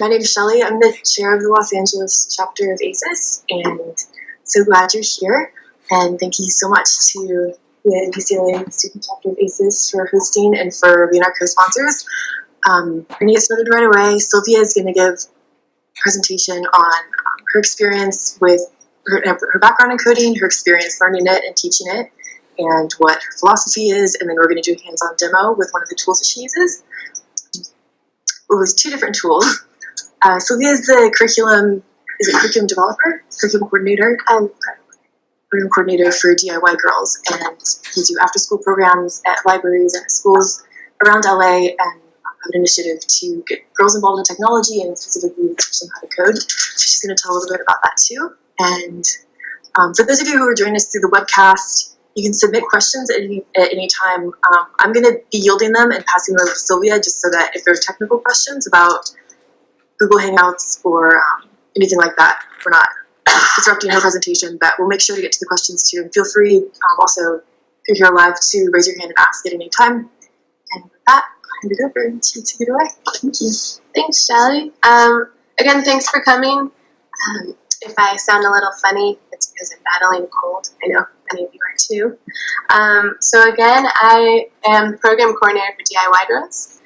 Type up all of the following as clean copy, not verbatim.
My name is Shelly. I'm the chair of the Los Angeles chapter of ASIS, and so glad you're here. And thank you so much to the UCLA student chapter of ASIS for hosting and for being our co-sponsors. We're going to get started right away. Sylvia is going to give a presentation on her experience with her background in coding, her experience learning it and teaching it, and what her philosophy is, and then we're going to do a hands-on demo with one of the tools that she uses. It was two different tools. Sylvia is the curriculum developer, curriculum coordinator, program coordinator for DIY Girls, and we do after-school programs at libraries and at schools around LA, and have an initiative to get girls involved in technology and specifically teach them how to code. So she's going to tell a little bit about that too. And for those of you who are joining us through the webcast, you can submit questions at any time. I'm going to be yielding them and passing them over to Sylvia, just so that if there's technical questions about Google Hangouts or anything like that, we're not disrupting her presentation, but we'll make sure to get to the questions too. And feel free also, if you're here live, to raise your hand and ask at any time. And with that, I'll hand it over and to take it away. Thank you. Thanks, Shelly. Again, thanks for coming. If I sound a little funny, it's because I'm battling a cold. I know many of you are too. So again, I am program coordinator for DIY Girls.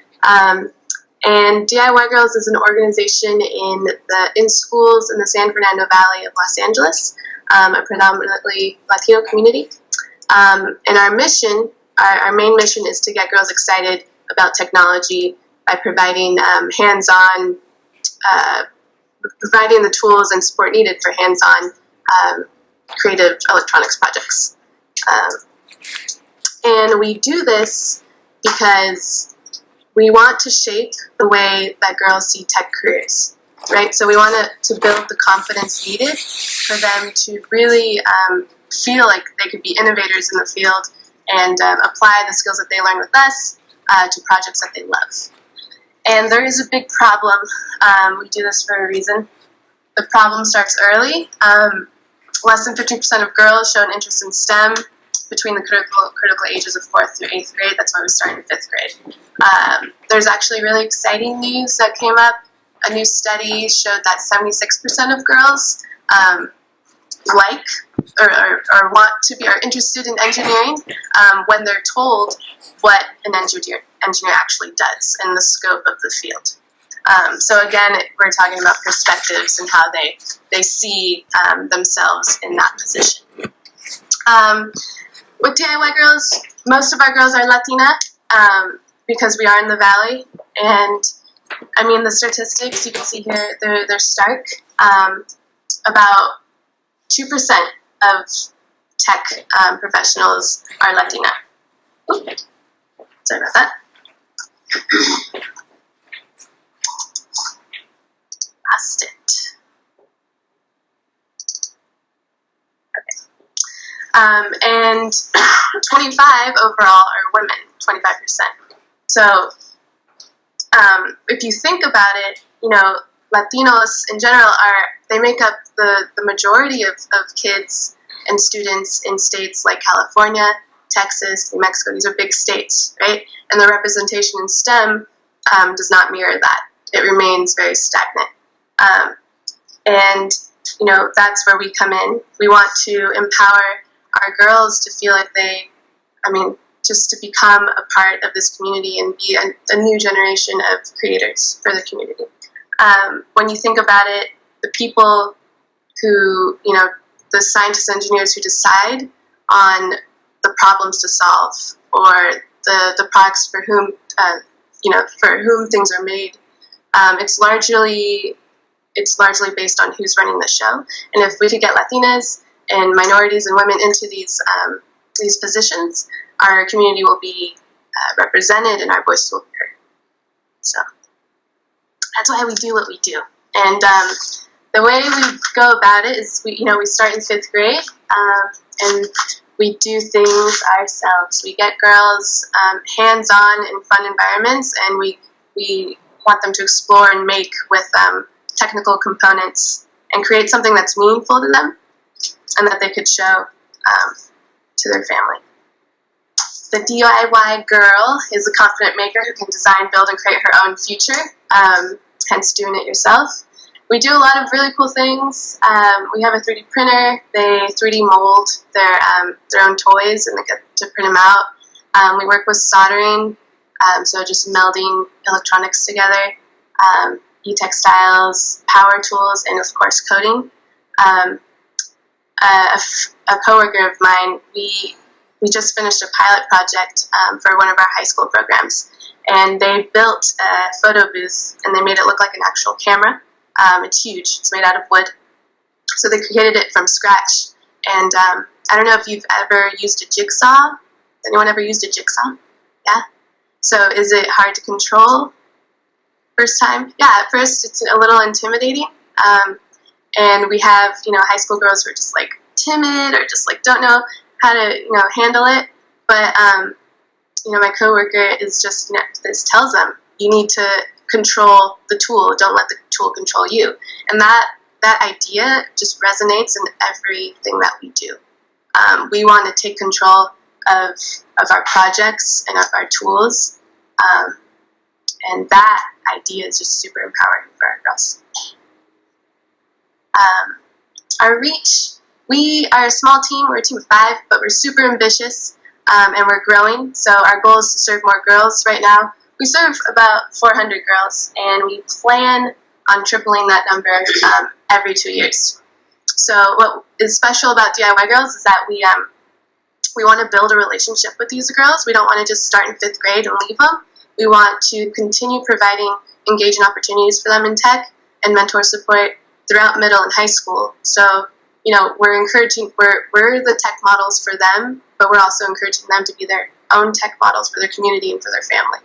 And DIY Girls is an organization in schools in the San Fernando Valley of Los Angeles, a predominantly Latino community. And our mission, our main mission, is to get girls excited about technology by providing hands-on, providing the tools and support needed for hands-on creative electronics projects. And we do this because we want to shape the way that girls see tech careers, right? So we want to build the confidence needed for them to really feel like they could be innovators in the field and apply the skills that they learn with us to projects that they love. And there is a big problem. We do this for a reason. The problem starts early. Less than 15% of girls show an interest in STEM between the critical ages of 4th through 8th grade. That's why we start in 5th grade. There's actually really exciting news that came up. A new study showed that 76% of girls like or want to be, are interested in engineering when they're told what an engineer actually does and the scope of the field. So again, we're talking about perspectives and how they see themselves in that position. With DIY Girls, most of our girls are Latina because we are in the Valley, and I mean the statistics you can see here, they're stark. About 2% of tech professionals are Latina. Oops. Sorry about that. Lost it. And 25 overall are women, 25%. So if you think about it, you know, Latinos in general they make up the majority of kids and students in states like California, Texas, New Mexico. These are big states, right? And the representation in STEM does not mirror that. It remains very stagnant. And, you know, that's where we come in. We want to empower our girls to feel like just to become a part of this community and be a new generation of creators for the community. When you think about it, the people who, you know, the scientists, engineers who decide on the problems to solve or the products for whom, for whom things are made, it's largely based on who's running the show. And if we could get Latinas and minorities and women into these positions, our community will be represented and our voice will be heard. So that's why we do what we do. And the way we go about it is we start in 5th grade and we do things ourselves. We get girls hands-on in fun environments, and we want them to explore and make with technical components and create something that's meaningful to them and that they could show to their family. The DIY girl is a confident maker who can design, build, and create her own future. hence doing it yourself. We do a lot of really cool things. We have a 3D printer. They 3D mold their own toys and they get to print them out. We work with soldering, so just melding electronics together, e-textiles, power tools, and of course coding. A coworker of mine, we just finished a pilot project for one of our high school programs, and they built a photo booth and they made it look like an actual camera. It's huge. It's made out of wood. So they created it from scratch. And I don't know if you've ever used a jigsaw. Has anyone ever used a jigsaw? Yeah? So is it hard to control first time? Yeah, at first it's a little intimidating. And we have, high school girls who are just like timid or just like don't know how to, handle it. But, my coworker is just, this tells them you need to control the tool. Don't let the tool control you. And that idea just resonates in everything that we do. We want to take control of our projects and of our tools. And that idea is just super empowering for our girls. Our reach, we are a small team. We're a team of 5, but we're super ambitious and we're growing. So our goal is to serve more girls. Right now, we serve about 400 girls, and we plan on tripling that number every 2 years. So what is special about DIY Girls is that we want to build a relationship with these girls. We don't want to just start in 5th grade and leave them. We want to continue providing engaging opportunities for them in tech and mentor support throughout middle and high school. So, we're encouraging, we're the tech models for them, but we're also encouraging them to be their own tech models for their community and for their family.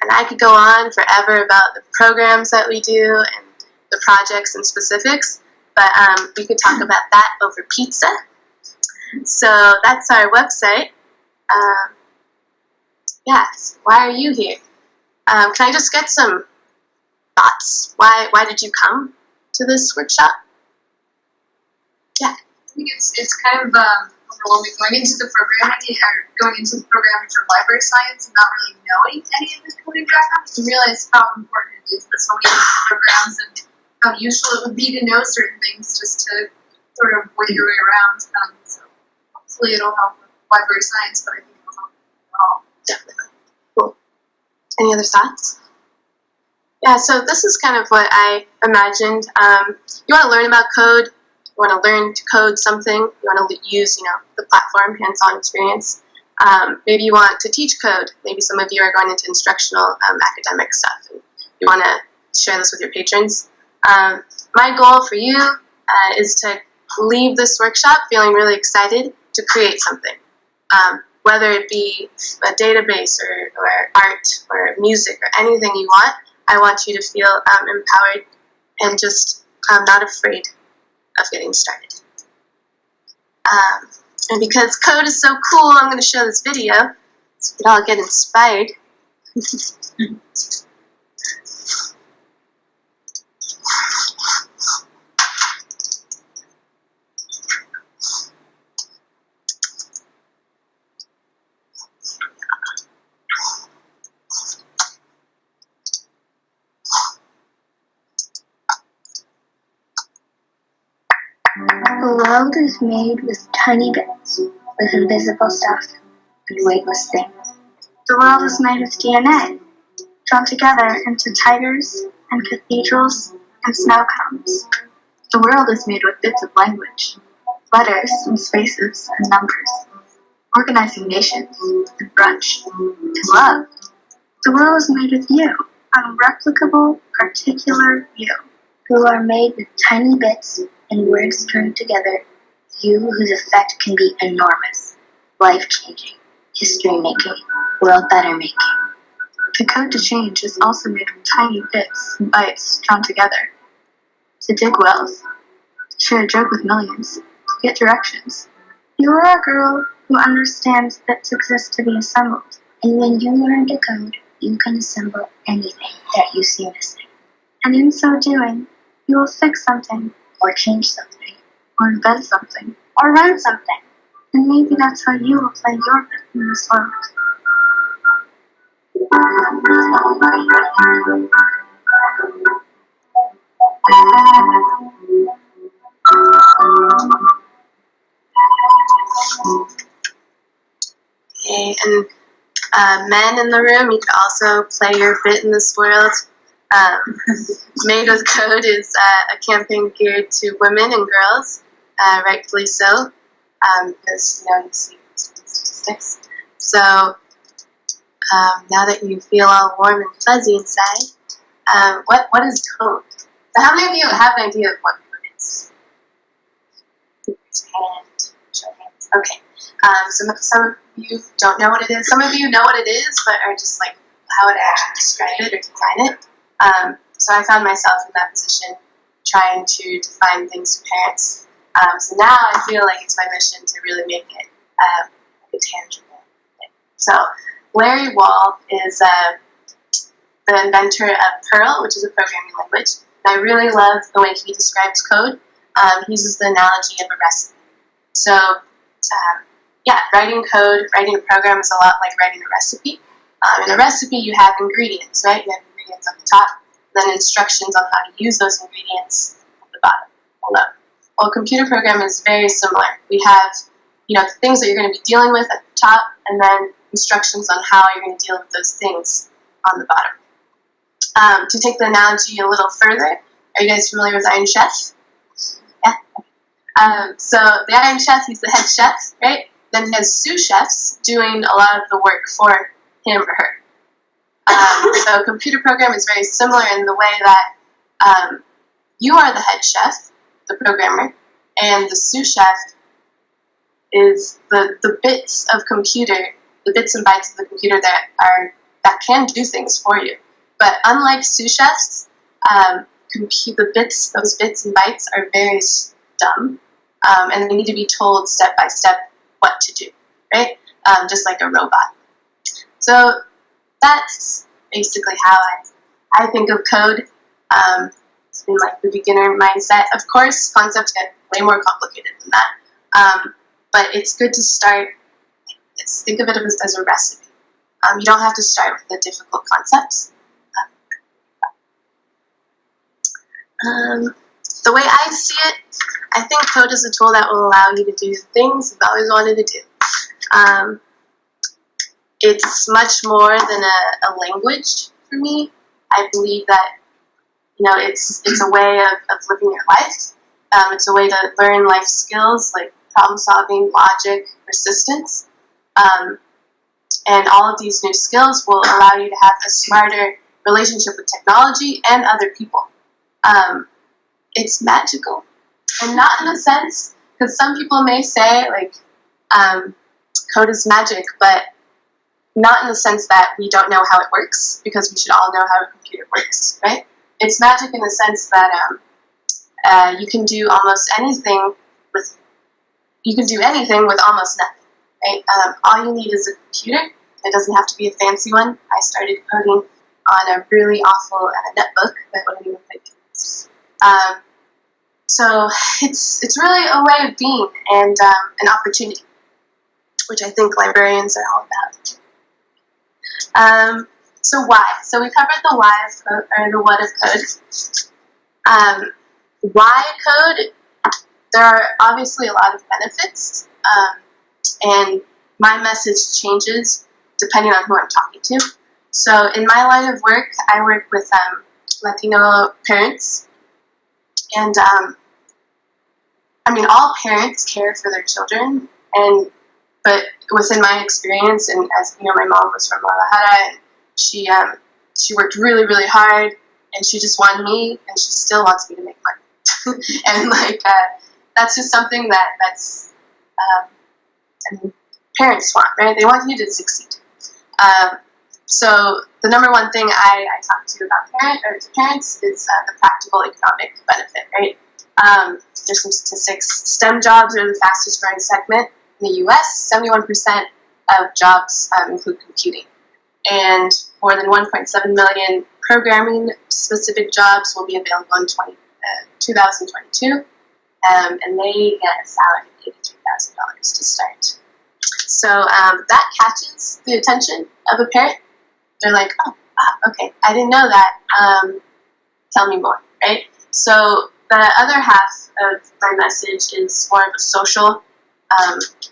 And I could go on forever about the programs that we do and the projects and specifics, but we could talk about that over pizza. So that's our website. Yes, why are you here? Can I just get some thoughts? Why did you come to this workshop? Yeah. I think it's kind of overwhelming going into the programming for library science and not really knowing any of the coding background. You realize how important it is for so many programs and how useful it would be to know certain things just to sort of work your way around. So hopefully it'll help with library science, but I think it'll help with all. Definitely. Cool. Any other thoughts? Yeah, so this is kind of what I imagined. You want to learn about code. You want to learn to code something. You want to use, the platform, hands-on experience. Maybe you want to teach code. Maybe some of you are going into instructional academic stuff, and you want to share this with your patrons. My goal for you is to leave this workshop feeling really excited to create something. Whether it be a database or art or music or anything you want, I want you to feel empowered and just not afraid of getting started. And because code is so cool, I'm going to show this video so we can all get inspired. The world is made with tiny bits, with invisible stuff and weightless things. The world is made of DNA, drawn together into tigers and cathedrals and snow cones. The world is made with bits of language, letters and spaces and numbers, organizing nations and brunch and love. The world is made of you, unreplicable, particular you, who are made with tiny bits and words turned together, you whose effect can be enormous, life-changing, history-making, world-better-making. The code to change is also made of tiny bits and bytes drawn together. To dig wells, to share a joke with millions, to get directions. You are a girl who understands bits exist to be assembled, and when you learn to code, you can assemble anything that you see missing. And in so doing, you will fix something, or change something, or invent something, or run something. And maybe that's how you will play your bit in this world. Okay, and men in the room, you could also play your bit in this world. Made with Code is a campaign geared to women and girls, rightfully so, because you see statistics. So now that you feel all warm and fuzzy inside, what is Code? So how many of you have an idea of what Code is? Raise your hand. Show hands. Okay. Some of you don't know what it is. Some of you know what it is, but are just like, how would I actually describe it or define it? So I found myself in that position, trying to define things to parents. So now I feel like it's my mission to really make it a tangible thing. So Larry Wall is the inventor of Perl, which is a programming language. And I really love the way he describes code. He uses the analogy of a recipe. So writing code, writing a program is a lot like writing a recipe. In a recipe, you have ingredients, right? You have ingredients at the top, and then instructions on how to use those ingredients at the bottom, below. Well, a computer program is very similar. We have, the things that you're going to be dealing with at the top, and then instructions on how you're going to deal with those things on the bottom. To take the analogy a little further, are you guys familiar with Iron Chef? Yeah. So the Iron Chef, he's the head chef, right? Then he has sous chefs doing a lot of the work for him or her. So a computer program is very similar in the way that you are the head chef, the programmer, and the sous chef is the bits of computer, the bits and bytes of the computer that can do things for you. But unlike sous chefs, those bits and bytes are very dumb, and they need to be told step by step what to do, right? Just like a robot. So that's basically how I think of code. It's been like the beginner mindset. Of course, concepts get way more complicated than that. But it's good to start like this. Think of it as a recipe. You don't have to start with the difficult concepts. The way I see it, I think code is a tool that will allow you to do things you've always wanted to do. It's much more than a language for me. I believe that it's a way of living your life. It's a way to learn life skills like problem solving, logic, persistence. And all of these new skills will allow you to have a smarter relationship with technology and other people. It's magical. And not in a sense, because some people may say, code is magic, but not in the sense that we don't know how it works, because we should all know how a computer works, right? It's magic in the sense that you can do almost anything with almost nothing, right? All you need is a computer. It doesn't have to be a fancy one. I started coding on a really awful netbook that wouldn't even fit. So it's really a way of being and an opportunity, which I think librarians are all about. So why? So we covered the why of code, or the what of code. Why code? There are obviously a lot of benefits, and my message changes depending on who I'm talking to. So in my line of work, I work with Latino parents, and all parents care for their children, but within my experience, and as my mom was from Guadalajara, and she worked really, really hard, and she just wanted me, and she still wants me to make money, and that's just something that's parents want, right? They want you to succeed. So the number one thing I talk to parents is the practical economic benefit, right? There's some statistics. STEM jobs are the fastest growing segment in the U.S. 71% of jobs include computing. And more than 1.7 million programming-specific jobs will be available in 2022. And they get a salary of $83,000 to start. So that catches the attention of a parent. they're like, oh, okay, I didn't know that. Tell me more, right? So the other half of my message is more of a social,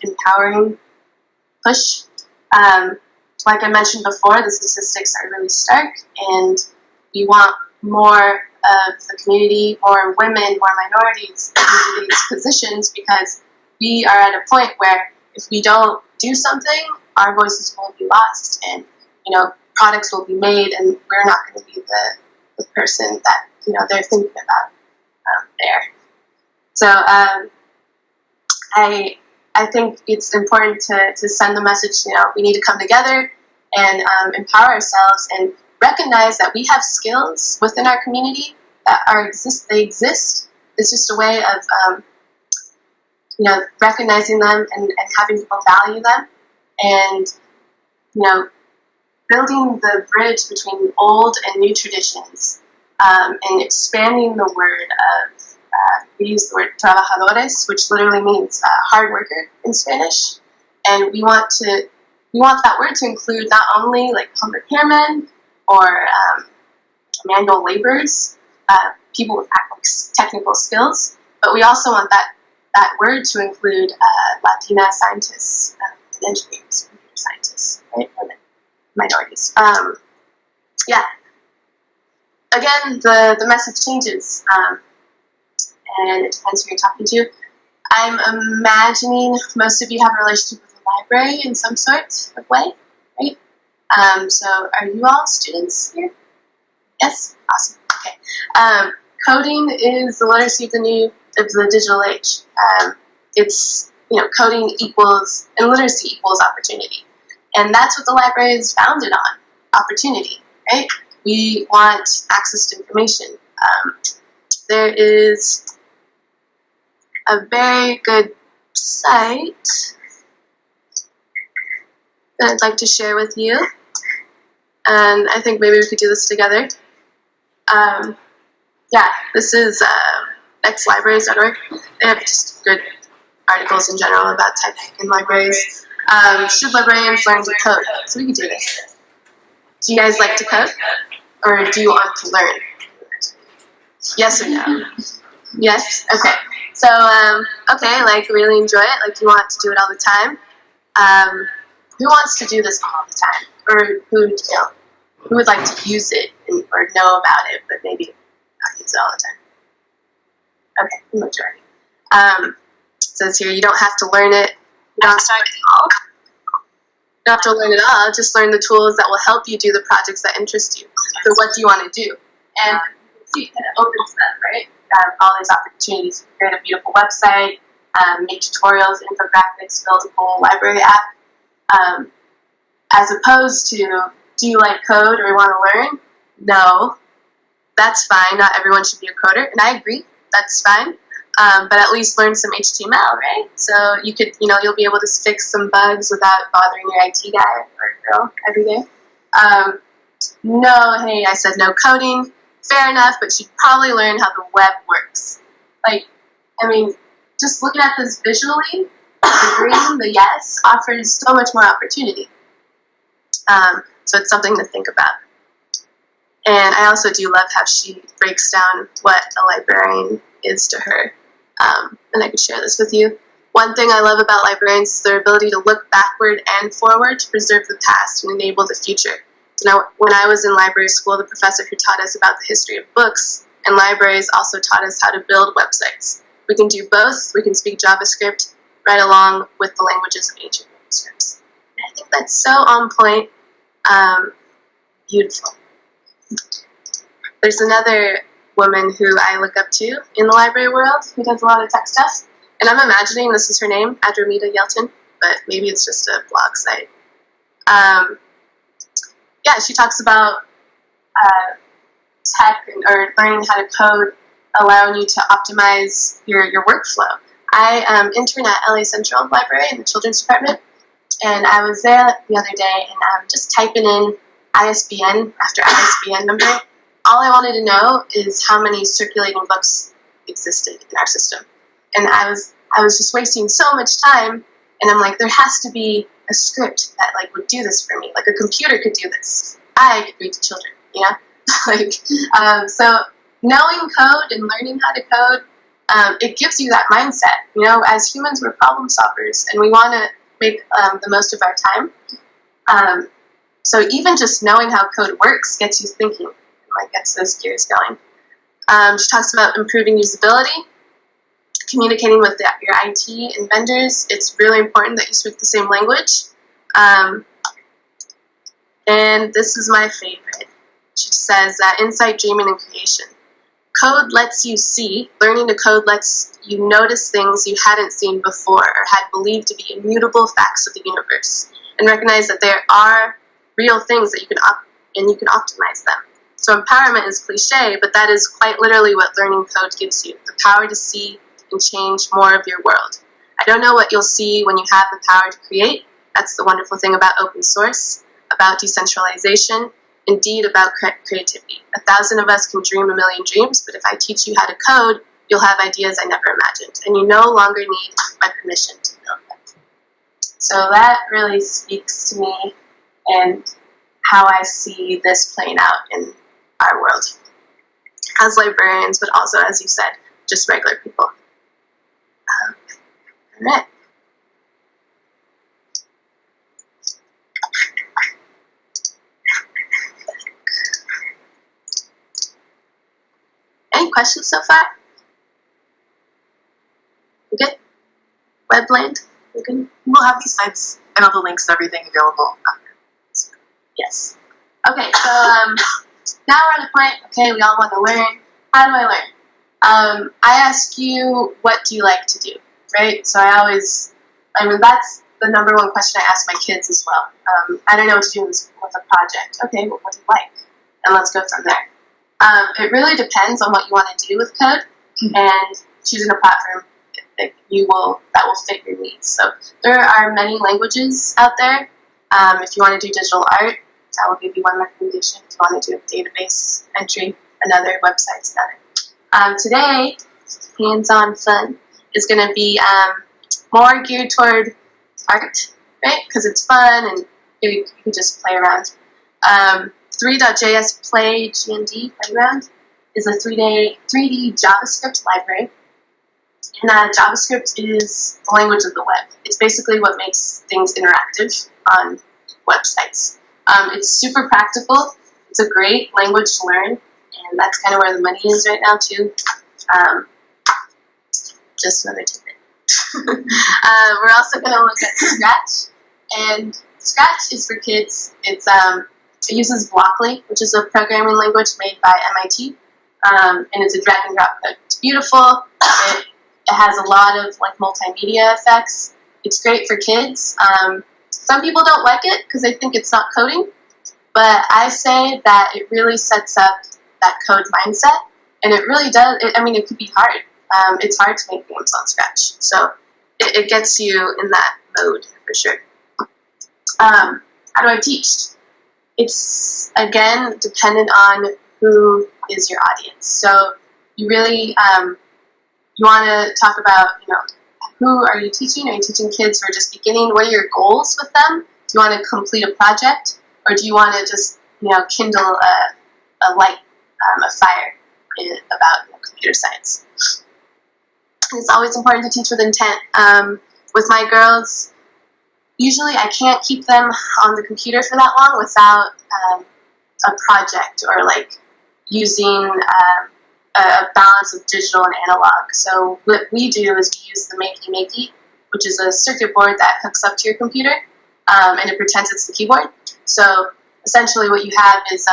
empowering push. Like I mentioned before, the statistics are really stark, and we want more of the community, more women, more minorities into these positions, because we are at a point where if we don't do something, our voices will be lost, and products will be made, and we're not going to be the person that they're thinking about there. So I think it's important to send the message. We need to come together and empower ourselves and recognize that we have skills within our community that they exist. It's just a way of recognizing them and having people value them, and building the bridge between old and new traditions, and expanding the word of, we use the word trabajadores, which literally means hard worker in Spanish, and we want that word to include not only like home repairmen or manual laborers, people with technical skills, but we also want that word to include Latina scientists and engineers, computer scientists, right? Women, minorities. Again, the message changes, and it depends who you're talking to. I'm imagining most of you have a relationship with the library in some sort of way, right? So are you all students here? Yes? Awesome. Okay. Coding is the literacy of the digital age. It's, coding equals, and literacy equals opportunity. And that's what the library is founded on, opportunity, right? We want access to information. There is a very good site that I'd like to share with you, and I think maybe we could do this together. This is nextlibraries.org. They have just good articles in general about tech in libraries. Should librarians learn to code? So we can do this. Do you guys like to code? Or do you want to learn? Yes or no? Yes? Okay. So, really enjoy it. Like, you want to do it all the time. Who wants to do this all the time? Or who would like to use it or know about it, but maybe not use it all the time? Okay, the majority. It says here, you don't have to learn it. You don't have to learn it all. Just learn the tools that will help you do the projects that interest you. So what do you want to do? And see, it opens them, right? All these opportunities to create a beautiful website, make tutorials, infographics, build a full library app. As opposed to, do you like code or want to learn? No, that's fine. Not everyone should be a coder, and I agree. That's fine. But at least learn some HTML, right? So you could, you'll be able to fix some bugs without bothering your IT guy or girl every day. No, hey, I said no coding. Fair enough, but you'd probably learn how the web works. Just looking at this visually, the green, the yes, offers so much more opportunity. So it's something to think about. And I also do love how she breaks down what a librarian is to her. And I could share this with you. One thing I love about librarians is their ability to look backward and forward to preserve the past and enable the future. Now, when I was in library school, the professor who taught us about the history of books and libraries also taught us how to build websites. We can do both. We can speak JavaScript right along with the languages of ancient manuscripts. And I think that's so on point. Beautiful. There's another woman who I look up to in the library world who does a lot of tech stuff. And I'm imagining this is her name, Adramita Yelton, but maybe it's just a blog site. She talks about tech or learning how to code, allowing you to optimize your workflow. I intern at LA Central Library in the children's department, and I was there the other day, and I'm just typing in ISBN after ISBN number. All I wanted to know is how many circulating books existed in our system. And I was just wasting so much time, and I'm like, there has to be a script that would do this for me. Like a computer could do this. I could read to children, you know? So knowing code and learning how to code, it gives you that mindset. You know, as humans, we're problem solvers, and we want to make the most of our time. So even just knowing how code works gets you thinking, and gets those gears going. She talks about improving usability, communicating with your IT and vendors. It's really important that you speak the same language. And this is my favorite. She says that insight, dreaming, and creation. Code lets you see. Learning to code lets you notice things you hadn't seen before or had believed to be immutable facts of the universe, and recognize that there are real things that you can optimize them. So empowerment is cliche, but that is quite literally what learning code gives you: the power to see and change more of your world. I don't know what you'll see when you have the power to create. That's the wonderful thing about open source, about decentralization, indeed about creativity. 1,000 of us can dream a million dreams, but if I teach you how to code, you'll have ideas I never imagined, and you no longer need my permission to build them. So that really speaks to me and how I see this playing out in our world as librarians, but also, as you said, just regular people. All right. Any questions so far? You good? Webland? You good? We'll have these sites and all the links and everything available after. Yes. Okay, so now we're at the point, okay, we all want to learn. How do I learn? I ask you, what do you like to do, right? So that's the number one question I ask my kids as well. I don't know what to do with a project. Okay, well, what do you like? And let's go from there. It really depends on what you want to do with code, and choosing a platform that will fit your needs. So there are many languages out there. If you want to do digital art, I will give you one recommendation. If you want to do a database entry, another, websites, another. Today, hands-on fun is going to be more geared toward art, right? Because it's fun and you can just play around. 3.js Play GND Playground is a 3D JavaScript library. And JavaScript is the language of the web. It's basically what makes things interactive on websites. It's super practical. It's a great language to learn, and that's kind of where the money is right now too. Just another tidbit. We're also going to look at Scratch, and Scratch is for kids. It uses Blockly, which is a programming language made by MIT, and it's a drag and drop code. It's beautiful. It has a lot of multimedia effects. It's great for kids. Some people don't like it because they think it's not coding, but I say that it really sets up that code mindset, and it really does. It could be hard. It's hard to make games on Scratch, so it gets you in that mode for sure. How do I teach? It's, again, dependent on who is your audience. So you really, you want to talk about, who are you teaching? Are you teaching kids who are just beginning? What are your goals with them? Do you want to complete a project? Or do you want to just, kindle a light, a fire about computer science? It's always important to teach with intent. With my girls, usually I can't keep them on the computer for that long without a project or using a balance of digital and analog. So what we do is we use the Makey, which is a circuit board that hooks up to your computer, and it pretends it's the keyboard. So essentially what you have is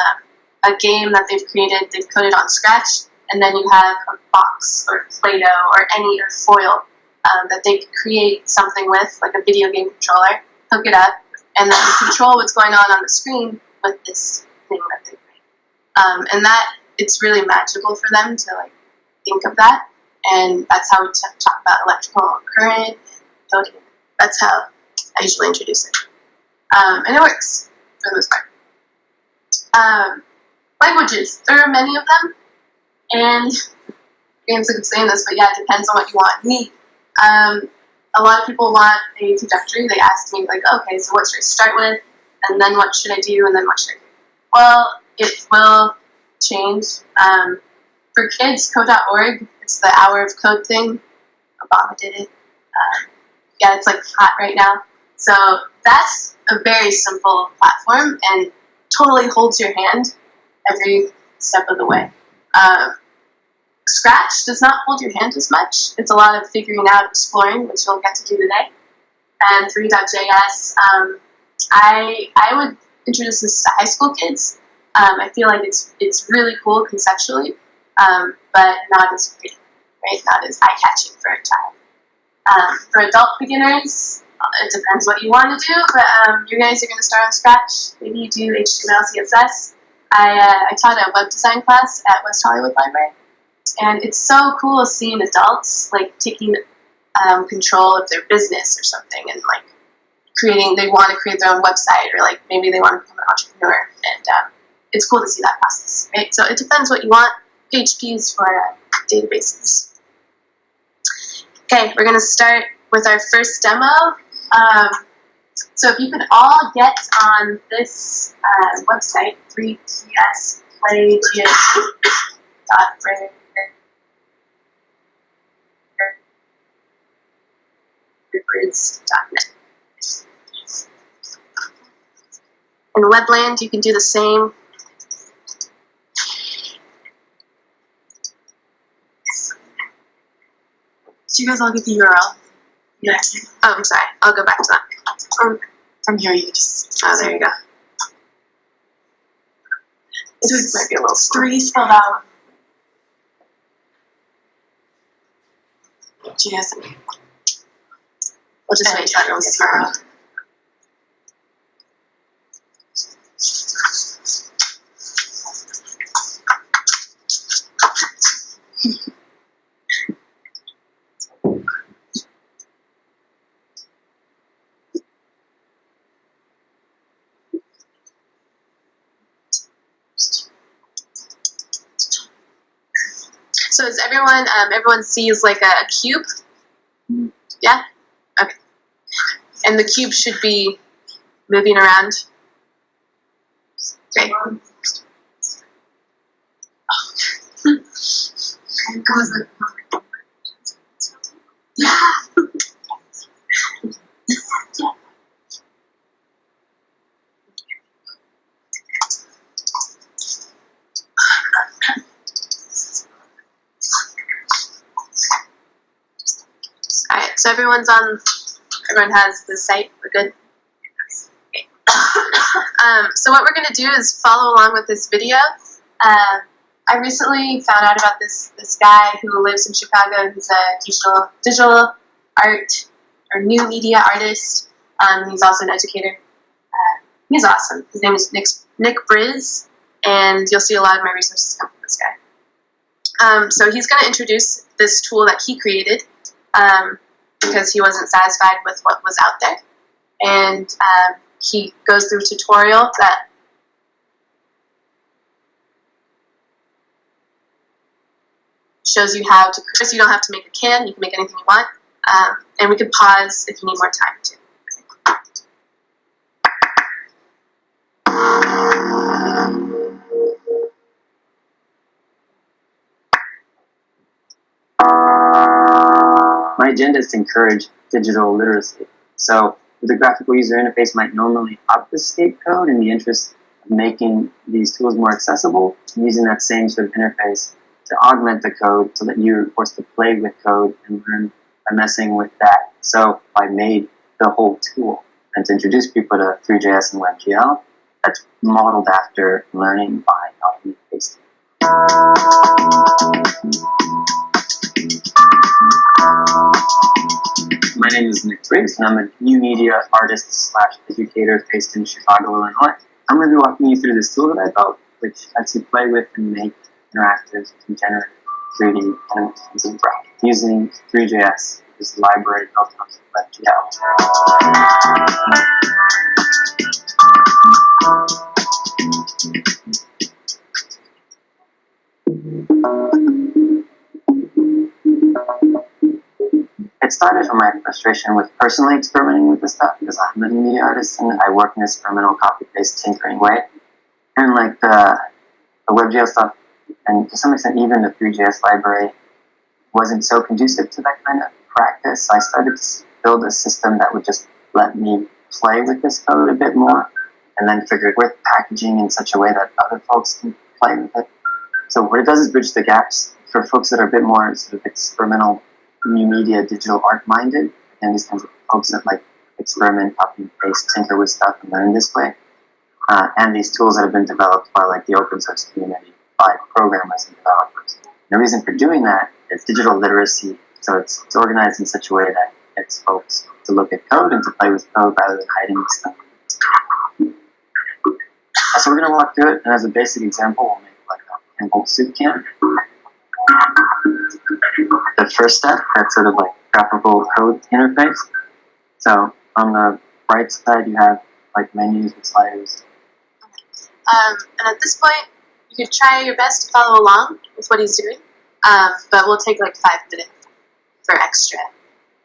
a game that they've created, they've coded on Scratch, and then you have a box or Play-Doh or any foil that they could create something with, like a video game controller, hook it up, and then control what's going on the screen with this thing that they made. And that, it's really magical for them to think of that, and that's how we talk about electrical current and coding. That's how I usually introduce it. And it works for the most part. Languages, there are many of them, and James could say this, but yeah, it depends on what you want and need. A lot of people want a trajectory. They ask me, okay, so what should I start with, and then what should I do, and then what should I do? Well, it will change. For kids, code.org, it's the Hour of Code thing. Obama did it. Yeah, it's like hot right now. So that's a very simple platform and totally holds your hand every step of the way. Scratch does not hold your hand as much. It's a lot of figuring out, exploring, which you'll get to do today. And 3.js, I would introduce this to high school kids. I feel like it's really cool conceptually, but not as pretty, right? Not as eye-catching for a child. For adult beginners, it depends what you want to do, but you guys are going to start on Scratch. Maybe you do HTML, CSS. I taught a web design class at West Hollywood Library, and it's so cool seeing adults like taking control of their business or something, and like they want to create their own website, or like maybe they want to become an entrepreneur, and it's cool to see that process, right? So it depends what you want. PHP is for databases. Okay, we're going to start with our first demo. So if you could all get on this website, 3tsplaygis.net. In Webland, you can do the same. Do you guys all get the URL? Yes. Oh, I'm sorry. I'll go back to that. From here, you just. Oh, there you go. It might be a little 3 spelled out. JS. We'll just wait till everyone gets URL. So is everyone sees like a cube? Yeah? Okay. And the cube should be moving around. Great. Alright, so everyone has the site, we're good? Okay. So what we're going to do is follow along with this video. I recently found out about this guy who lives in Chicago. He's a digital art or new media artist. He's also an educator. He's awesome. His name is Nick Briz, and you'll see a lot of my resources come from this guy. So he's going to introduce this tool that he created because he wasn't satisfied with what was out there. And he goes through a tutorial that shows you how to, first you don't have to make a can, you can make anything you want. And we could pause if you need more time too. My agenda is to encourage digital literacy. So the graphical user interface might normally obfuscate code in the interest of making these tools more accessible, using that same sort of interface to augment the code so that you're forced to play with code and learn by messing with that. So I made the whole tool. And to introduce people to 3JS and WebGL, that's modeled after learning by copy and pasting. My name is Nick Briggs, and I'm a new media artist / educator based in Chicago, Illinois. I'm going to be walking you through this tool that I built, which lets you play with and make interactive and generative 3D animations and graphics using 3JS, this library built on WebGL. It started from my frustration with personally experimenting with this stuff because I'm a media artist and I work in this experimental copy-paste tinkering way. And like the WebGL stuff, and to some extent even the 3JS library, wasn't so conducive to that kind of practice. So I started to build a system that would just let me play with this code a bit more, and then figured with packaging in such a way that other folks can play with it. So what it does is bridge the gaps for folks that are a bit more sort of experimental, new media, digital art minded, and these kinds of folks that like experiment, copy and paste, tinker with stuff and learn this way. And these tools that have been developed by like the open source community, by programmers and developers. The reason for doing that is digital literacy. So it's organized in such a way that gets folks to look at code and to play with code rather than hiding stuff. So we're going to walk through it, and as a basic example, we'll make like a Campbell soup can. The first step, that's sort of like graphical code interface. So on the right side, you have like menus with sliders. And at this point, you could try your best to follow along with what he's doing, but we'll take like 5 minutes for extra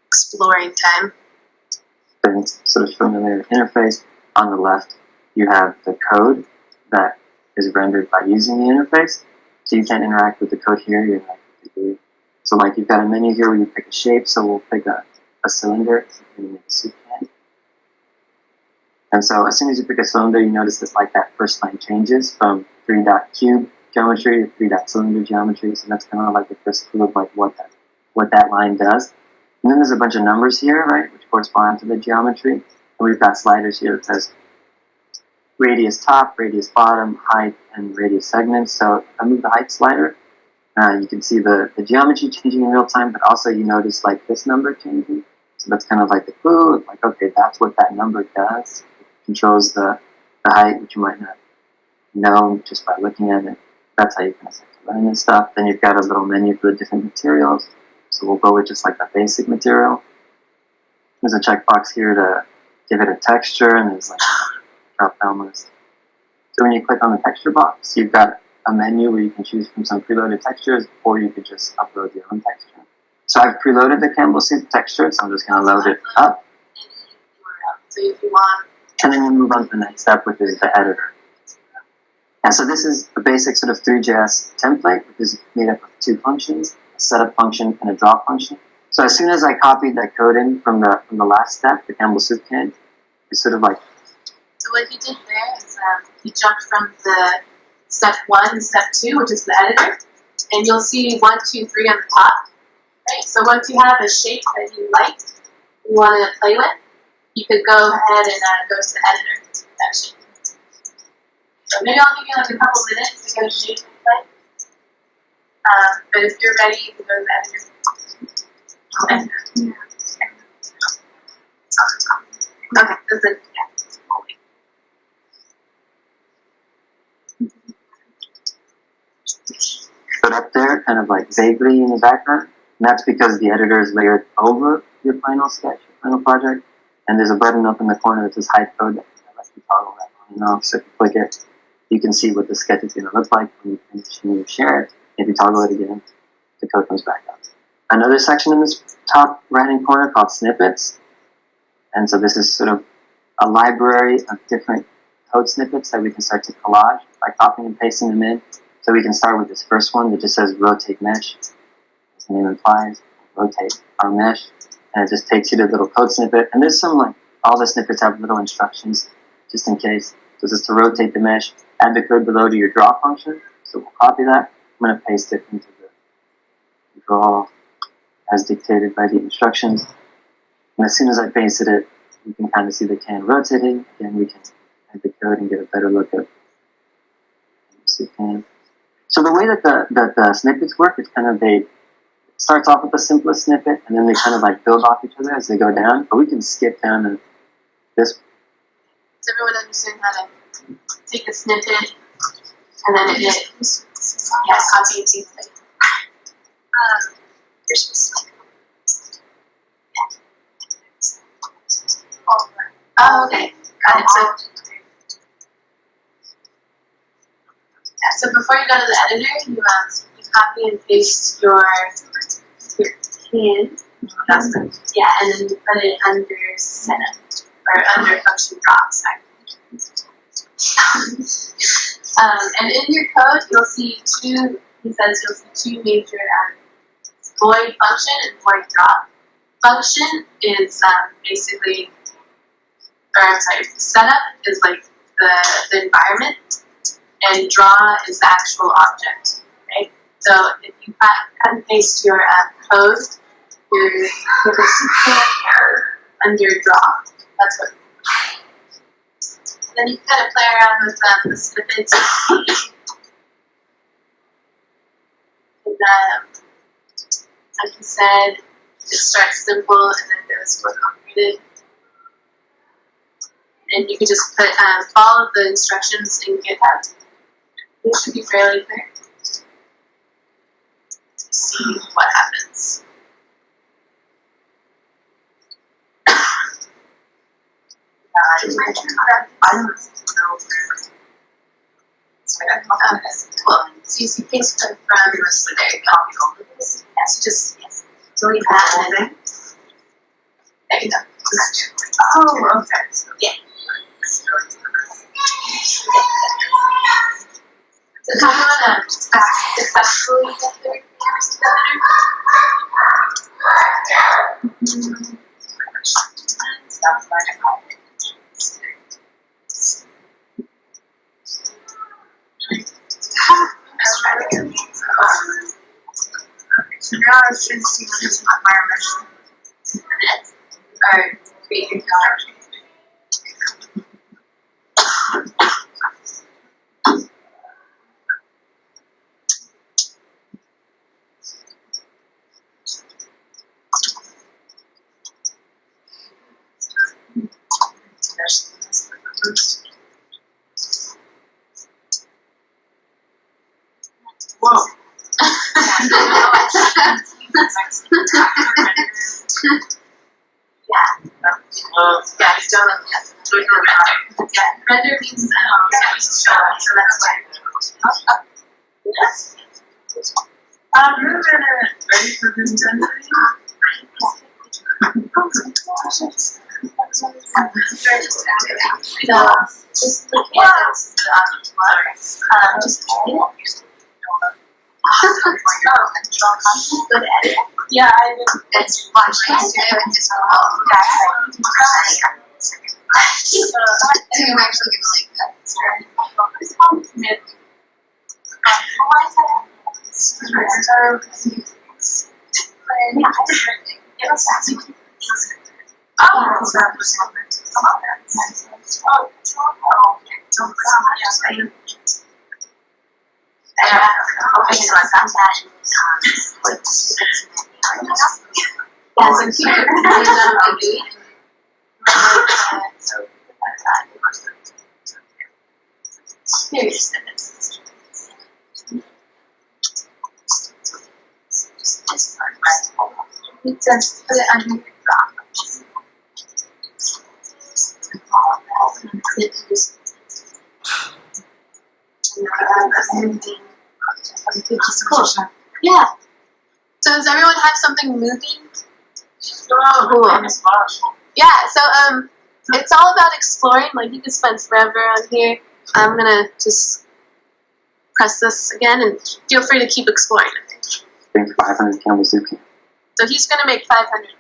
exploring time. And sort of familiar interface. On the left, you have the code that is rendered by using the interface. So you can't interact with the code here. You're not so like you've got a menu here where you pick a shape. So we'll pick a cylinder and make a soup can. And so as soon as you pick a cylinder, you notice that like that first line changes from 3.cube geometry to 3.cylinder geometry. So that's kind of like the first clue of like what that line does. And then there's a bunch of numbers here, right, which correspond to the geometry. And we've got sliders here that says radius top, radius bottom, height, and radius segments. So if I move the height slider, you can see the geometry changing in real time, but also you notice like this number changing. So that's kind of like the clue, like, okay, that's what that number does. It controls the height, which you might not know just by looking at it. That's how you kind of start to learn this stuff. Then you've got a little menu for the different materials. So we'll go with just like the basic material. There's a checkbox here to give it a texture, and there's like a drop-down list. So when you click on the texture box, you've got a menu where you can choose from some preloaded textures, or you could just upload your own texture. So I've preloaded the Campbell soup texture, so I'm just going to load it up. So if you want, and then we move on to the next step, which is the editor. And so this is a basic sort of 3JS template, which is made up of 2 functions, a setup function and a draw function. So as soon as I copied that code in from the last step, the Campbell soup can, it's sort of like. So what he did there is he jumped from the step 1 to step 2, which is the editor, and you'll see 1, 2, 3 on the top. Right. So once you have a shape that you like, you want to play with, you could go ahead and go to the editor section. So maybe I'll give you like a couple minutes to get a shape and play. But if you're ready, you can go to the editor. Okay, that's it. Put up there, kind of like vaguely in the background. And that's because the editor is layered over your final sketch, your final project. And there's a button up in the corner that says hide code that lets you toggle that on and off. So if you click it, you can see what the sketch is going to look like when you finish and you share it. If you toggle it again, the code comes back up. Another section in this top right-hand corner called snippets. And so this is sort of a library of different code snippets that we can start to collage by copying and pasting them in. So we can start with this first one that just says rotate mesh. As the name implies, rotate our mesh. And it just takes you to a little code snippet. And there's some, like, all the snippets have little instructions just in case. So this is to rotate the mesh, add the code below to your draw function. So we'll copy that. I'm going to paste it into the draw as dictated by the instructions. And as soon as I pasted it, you can kind of see the can rotating. Again, we can add the code and get a better look at the can. So the way that the snippets work is kind of it starts off with the simplest snippet, and then they kind of like build off each other as they go down. But we can skip down to this. Does everyone understand how to take a snippet and then it copy and paste it? You're supposed to Oh, okay. Got it. So before you go to the editor, you copy and paste your can. Yeah, and then you put it under setup or under function draw. Sorry. And in your code, you'll see two. He says you'll see two major void function and void drop. Function is basically, or I'm sorry, setup is like the environment, and draw is the actual object, right? So if you cut and paste your code, you're under draw. That's what. Then you kind of play around with the snippets. And like you said, it starts simple and then goes more complicated. And you can just put follow the instructions in GitHub. It should be fairly clear. See what happens. I don't know. Well, so you see paste code from yesterday. Yes, just delete that and then there you go. Oh, okay. Yeah. So how do you want to successfully get the requires together? Stuff like that. So now I should see what is environmental. Or create your color. Whoa. Yeah, you don't look at render. Yeah, render means show, so that's why. Yes. Ready for this density? So, just look at the object flower. Just good edit. Yeah, I did. It's watching and just all that. So you actually give like that. Just put it under your drop. Cool. Yeah. So does everyone have something moving? Cool. Yeah, so it's all about exploring. Like you can spend forever on here. I'm gonna just press this again and feel free to keep exploring. Bring 500 camel soup can. So he's gonna make 500.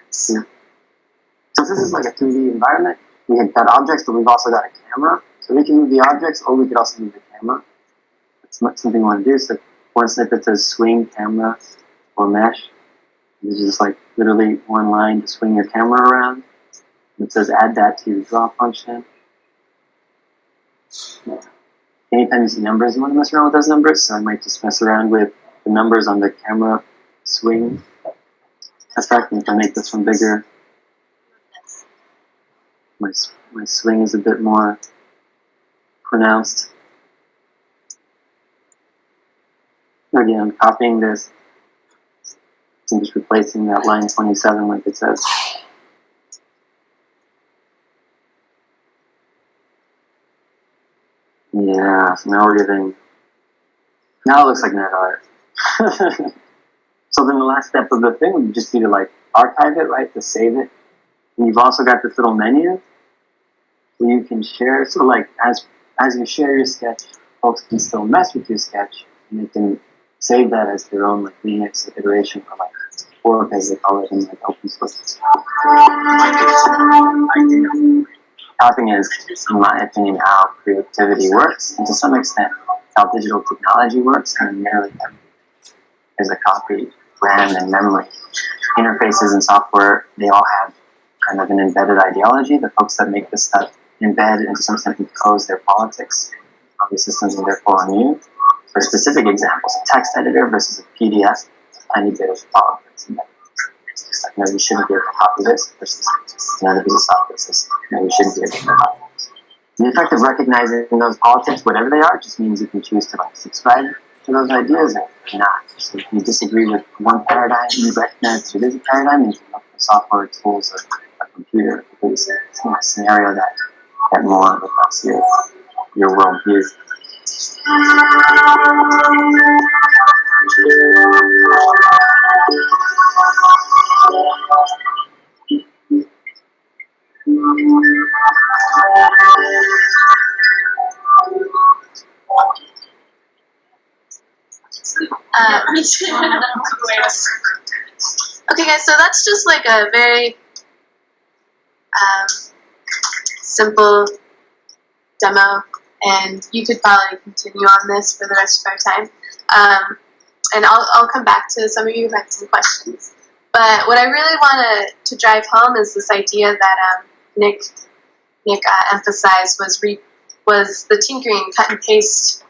So this is like a 2D environment. We have got objects, but we've also got a camera. So we can move the objects, or we could also move the camera. That's something we want to do. So one snippet says swing camera or mesh. This is just like literally one line to swing your camera around. And it says add that to your draw function. Yeah. Anytime you see numbers, you want to mess around with those numbers. So I might just mess around with the numbers on the camera swing effect. And if I make this one bigger, my swing is a bit more pronounced. Again, I'm copying this and just replacing that line 27 like it says. Yeah, so now we're getting, now it looks like net art. So then the last step of the thing would just be to like archive it, right, to save it. And you've also got this little menu. So you can share, so like as you share your sketch, folks can still mess with your sketch, and they can save that as their own like remix or iteration, or like fork as they call it in like open source. Copying is, in my opinion, how creativity works, and to some extent, how digital technology works, and nearly everything is a copy, RAM, and memory. Interfaces and software, they all have kind of an embedded ideology. The folks that make this stuff embed and to some extent impose their politics on these systems and therefore on you. For specific examples, a text editor versus a PDF, a tiny bit of politics in that. It's just like, no, you shouldn't be able to copy this versus another piece of software says, no, you shouldn't be able to copy this. The effect of recognizing those politics, whatever they are, just means you can choose to like subscribe to those ideas or not. So if you disagree with one paradigm, you recognize that it is a paradigm, and you can look for software tools or a computer. It's a scenario that more reflects your worldview. Okay, guys, so that's just like a very simple demo, and you could probably continue on this for the rest of our time. And I'll come back to some of you who had some questions. But what I really wanted to drive home is this idea that Nick emphasized was the tinkering, cut and paste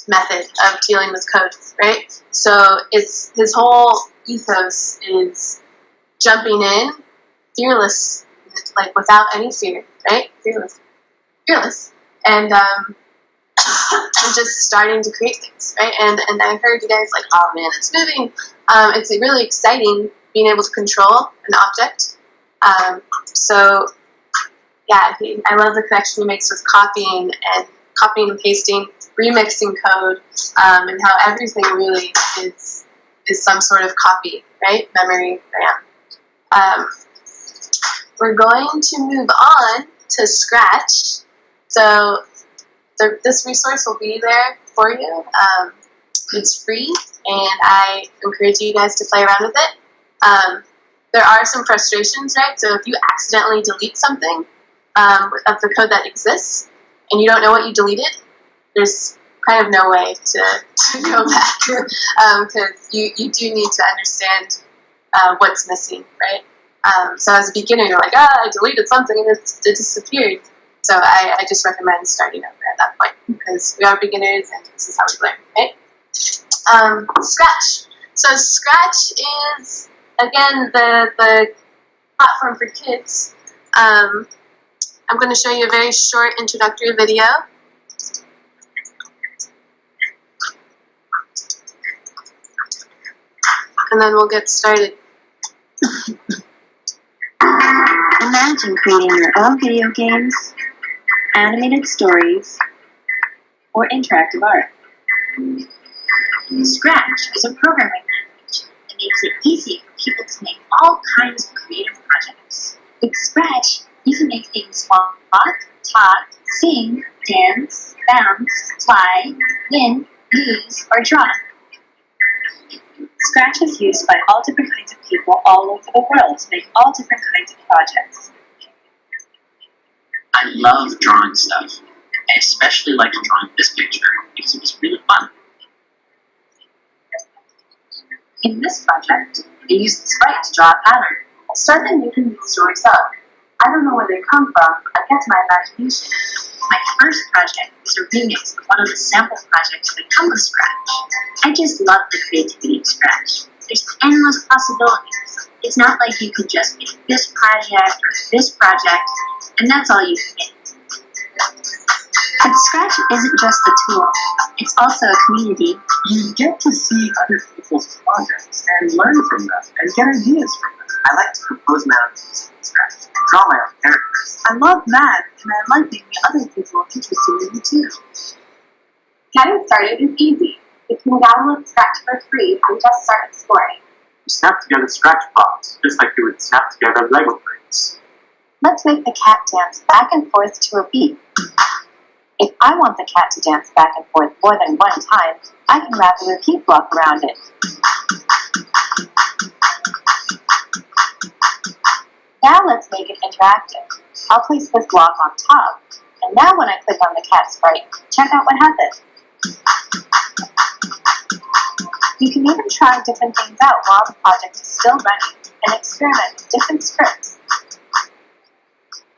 method of dealing with code, right? So it's his whole ethos is jumping in, fearless, like without any fear, right? Fearless, and just starting to create things, right? And I heard you guys like, oh man, it's moving. It's really exciting being able to control an object. So yeah, I love the connection he makes with copying and pasting, remixing code, and how everything really is some sort of copy, right? Memory, RAM. We're going to move on to Scratch. So this resource will be there for you. It's free, and I encourage you guys to play around with it. There are some frustrations, right? So if you accidentally delete something of the code that exists, and you don't know what you deleted, there's kind of no way to go back, because you do need to understand what's missing, right? So as a beginner, you're like, I deleted something and it disappeared. So I just recommend starting over at that point, because we are beginners and this is how we learn, right? Scratch. So Scratch is, again, the platform for kids. I'm going to show you a very short introductory video. And then we'll get started. Imagine creating your own video games, animated stories, or interactive art. Scratch is a programming language that makes it easy for people to make all kinds of creative projects. With Scratch, you can make things walk, talk, sing, dance, bounce, fly, win, lose, or draw. Scratch is used by all different kinds of people all over the world to make all different kinds of projects. I love drawing stuff. I especially liked drawing this picture because it was really fun. In this project, I used the sprite to draw a pattern. I started making these stories up. I don't know where they come from, I kept my imagination. My first project was a remix of one of the sample projects that come with Scratch. I just love the creativity of Scratch. There's endless possibilities. It's not like you can just make this project or this project, and that's all you can get. But Scratch isn't just a tool, it's also a community. You get to see other people's projects and learn from them and get ideas from them. I like to compose my own music in Scratch and draw my own characters. I love math, and I like making other people interested in it too. Getting started is easy. You can download Scratch for free and just start exploring. You snap together Scratch blocks, just like you would snap together Lego bricks. Let's make the cat dance back and forth to a beat. If I want the cat to dance back and forth more than one time, I can wrap a repeat block around it. Now let's make it interactive. I'll place this block on top, and now when I click on the cat sprite, check out what happens. You can even try different things out while the project is still running and experiment with different scripts.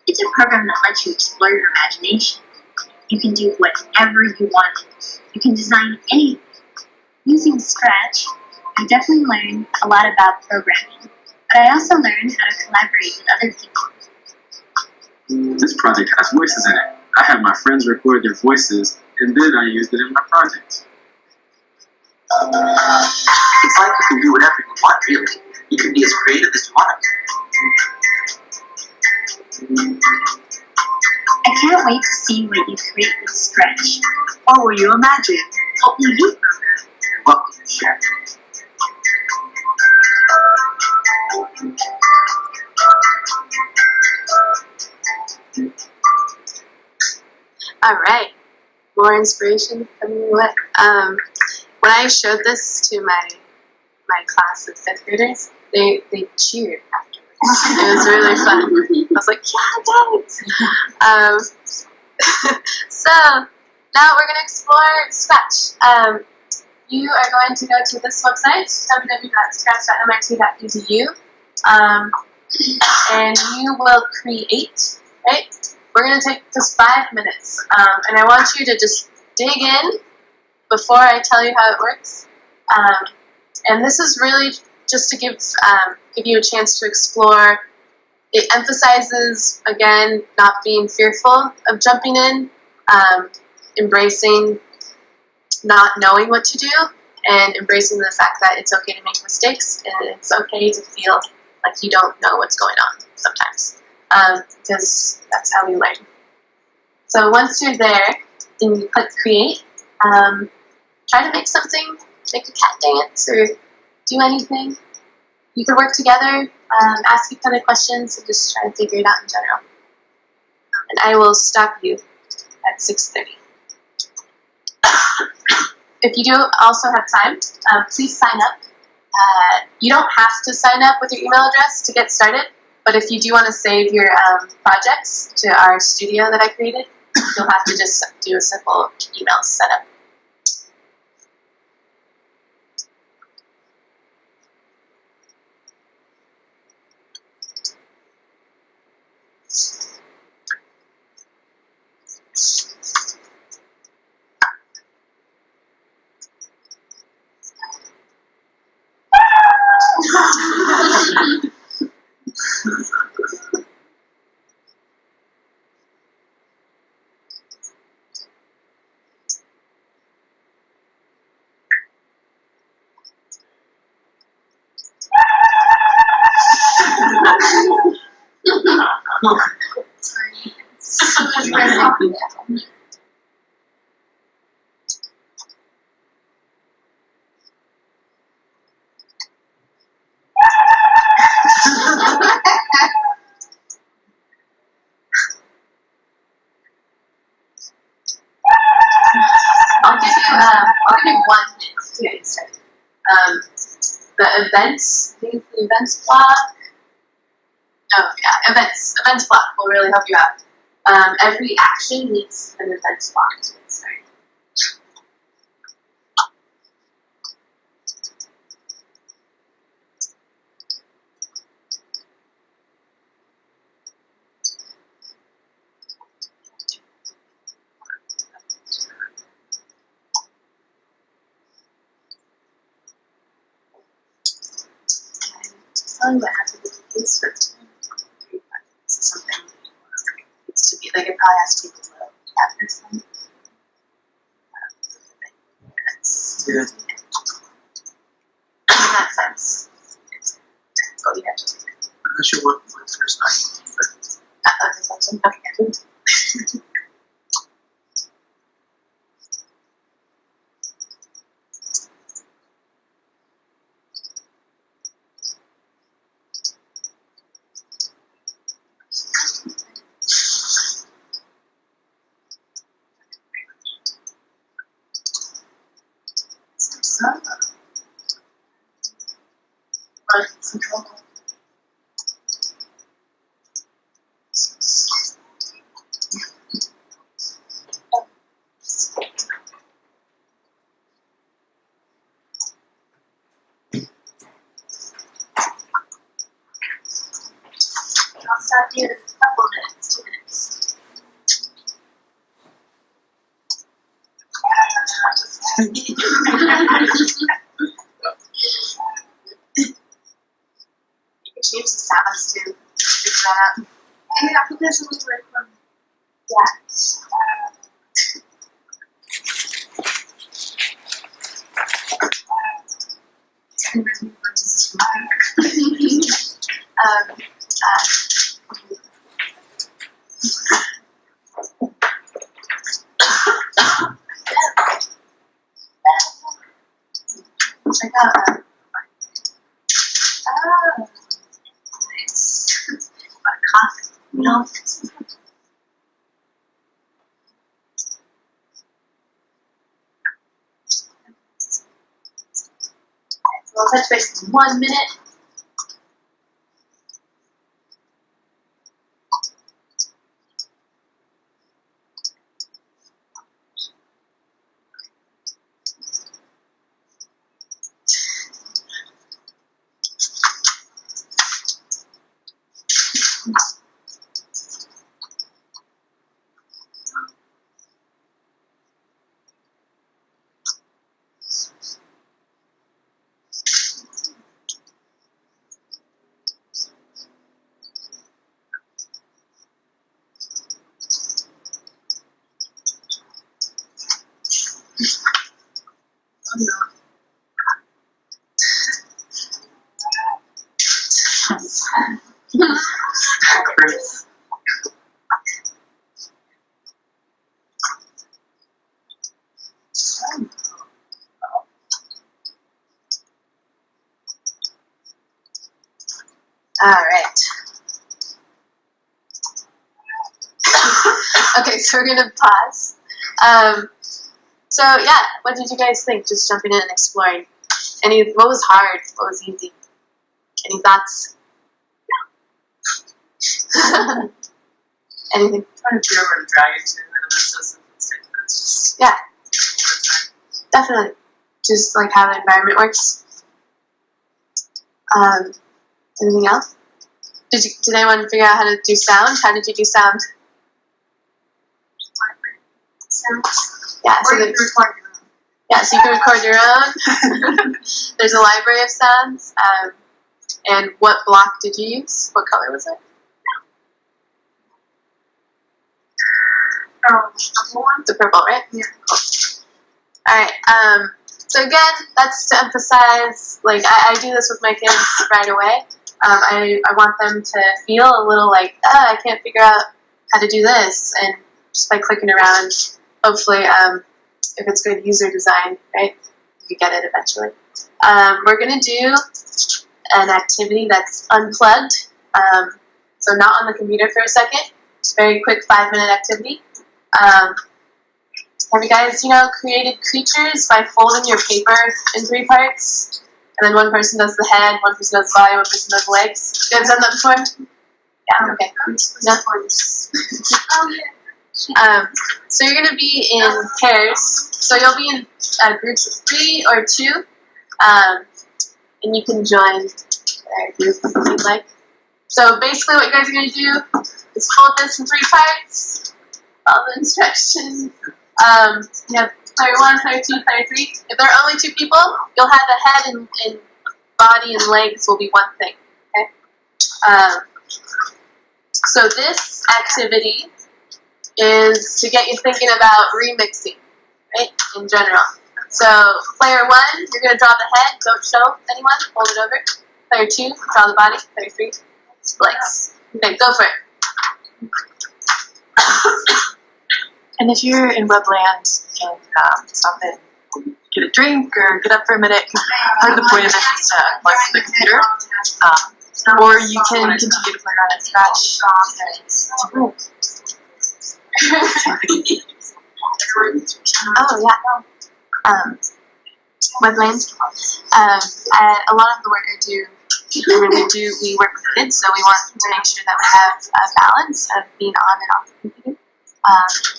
It's a program that lets you explore your imagination. You can do whatever you want. You can design anything. Using Scratch, I definitely learned a lot about programming, but I also learned how to collaborate with other people. This project has voices in it. I had my friends record their voices, and then I used it in my project. It's like you can do whatever you want, really. You can be as creative as you want. I can't wait to see what you create with Scratch. What will you imagine? What will you program? And what will you share? All right, more inspiration coming your way. When I showed this to my class of fifth graders, they cheered afterwards. It was really fun. I was like, yeah, thanks. So now we're going to explore Scratch. You are going to go to this website, www.scratch.mit.edu, and you will create, right? We're going to take just 5 minutes, and I want you to just dig in before I tell you how it works. And this is really just to give you a chance to explore. It emphasizes, again, not being fearful of jumping in, embracing not knowing what to do, and embracing the fact that it's okay to make mistakes, and it's okay to feel like you don't know what's going on sometimes, because that's how we learn. So once you're there, then you click create. Try to make something, make a cat dance, or do anything. You can work together, ask each other questions, and just try to figure it out in general. And I will stop you at 6:30. If you do also have time, please sign up. You don't have to sign up with your email address to get started, but if you do want to save your projects to our studio that I created, you'll have to just do a simple email setup. I'll give you one hint to get started. The events, I think it's the events block. Oh yeah, events block will really help you out. Every action needs an events block to get started. Tell you what happened with the case script. This is something needs to be, like it probably has to be below chapter time. Yeah. In that sense. Oh, yeah. I'm not sure what my first item is, but Okay. I'll stop you in a couple minutes, 2 minutes. You can change the sounds too. Figure that out. Yeah, I think there's a little bit from. Yeah. Check out that. Oh, nice. No. So we'll touch base in 1 minute. All right. Okay, so we're gonna pause. So yeah, what did you guys think? Just jumping in and exploring. What was hard? What was easy? Any thoughts? Anything? Trying to figure out where to drag it to. I know that's so simplistic, but it's just Yeah, definitely. Just like how the environment works. Anything else? Did anyone figure out how to do sound? How did you do sound? Sounds. Yeah, Or so you can record your own. yeah, so you can record your own. There's a library of sounds. And what block did you use? What color was it? Purple one? The purple, right? Yeah. Cool. All right. So again, that's to emphasize. Like I do this with my kids right away. I want them to feel a little like, I can't figure out how to do this, and just by clicking around, hopefully, if it's good user design, right, you get it eventually. We're gonna do an activity that's unplugged, so not on the computer for a second. Just very quick 5-minute activity. Have you guys, created creatures by folding your paper in 3 parts? And then one person does the head, one person does the body, one person does the legs. You guys done that before? Yeah, okay. No? So you're going to be in pairs. So you'll be in groups of 3 or 2. And you can join their group if you'd like. So basically what you guys are going to do is fold this in 3 parts. Follow the instructions. You have player 1, player 2, player 3. If there are only 2 people, you'll have the head and body and legs will be one thing. Okay. So this activity is to get you thinking about remixing, right? In general. So player 1, you're going to draw the head. Don't show anyone. Hold it over. Player 2, draw the body. Player 3, legs. Okay, go for it. And if you're in webland, you can stop and get a drink or get up for a minute. Part of the point of this is to unplug the computer. Or you can continue to play around and scratch. Oh, yeah. Webland. A lot of the work I do we work with kids, so we want to make sure that we have a balance of being on and off the computer.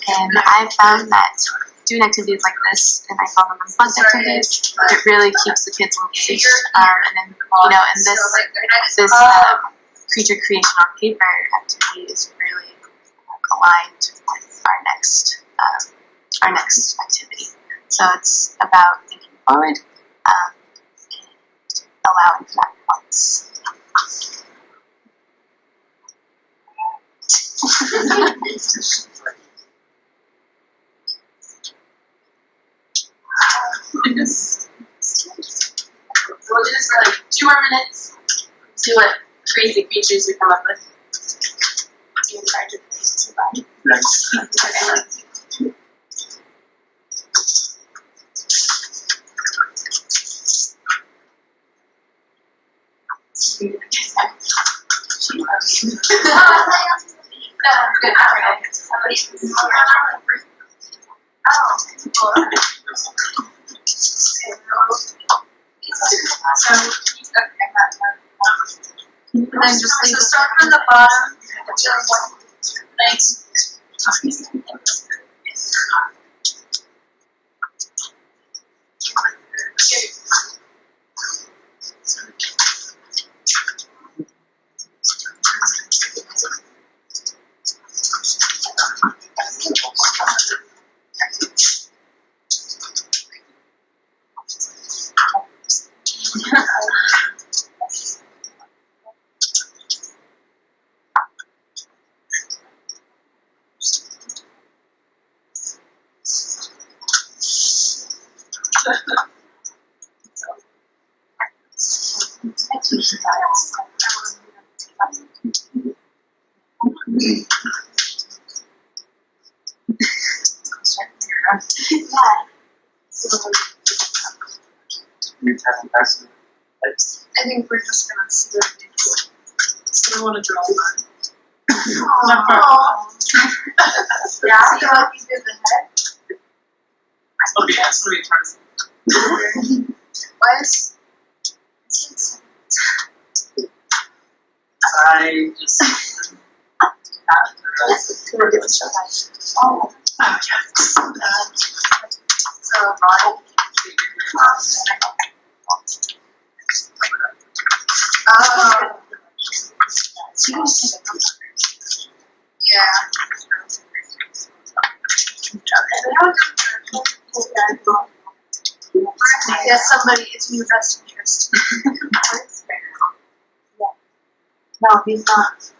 And I found that doing activities like this, and I call them fun activities, it really keeps the kids engaged. And then, you know, and this creature creation on paper activity is really aligned with our next activity. So it's about thinking forward and allowing for that balance. We'll do this for like 2 more minutes. See what crazy creatures we come up with. Be in charge of this. And then just leave the start from the bottom. Thanks. I think we're just gonna see what it is. So I want to draw a line. Yeah, so like you did the head. Okay, that's gonna be towards. Wes? I just Oh. So, yeah. Yes, somebody, it's in your best interest. No, he's not.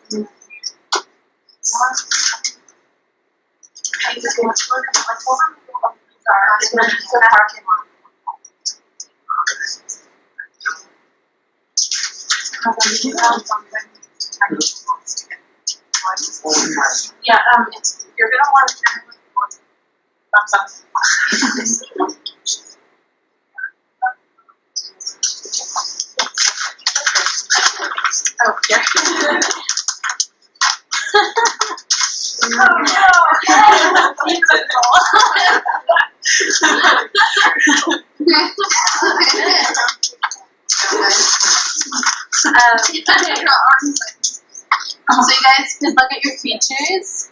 Yeah, you're gonna want to turn it thumbs up. Oh, yeah. So you guys can look at your features.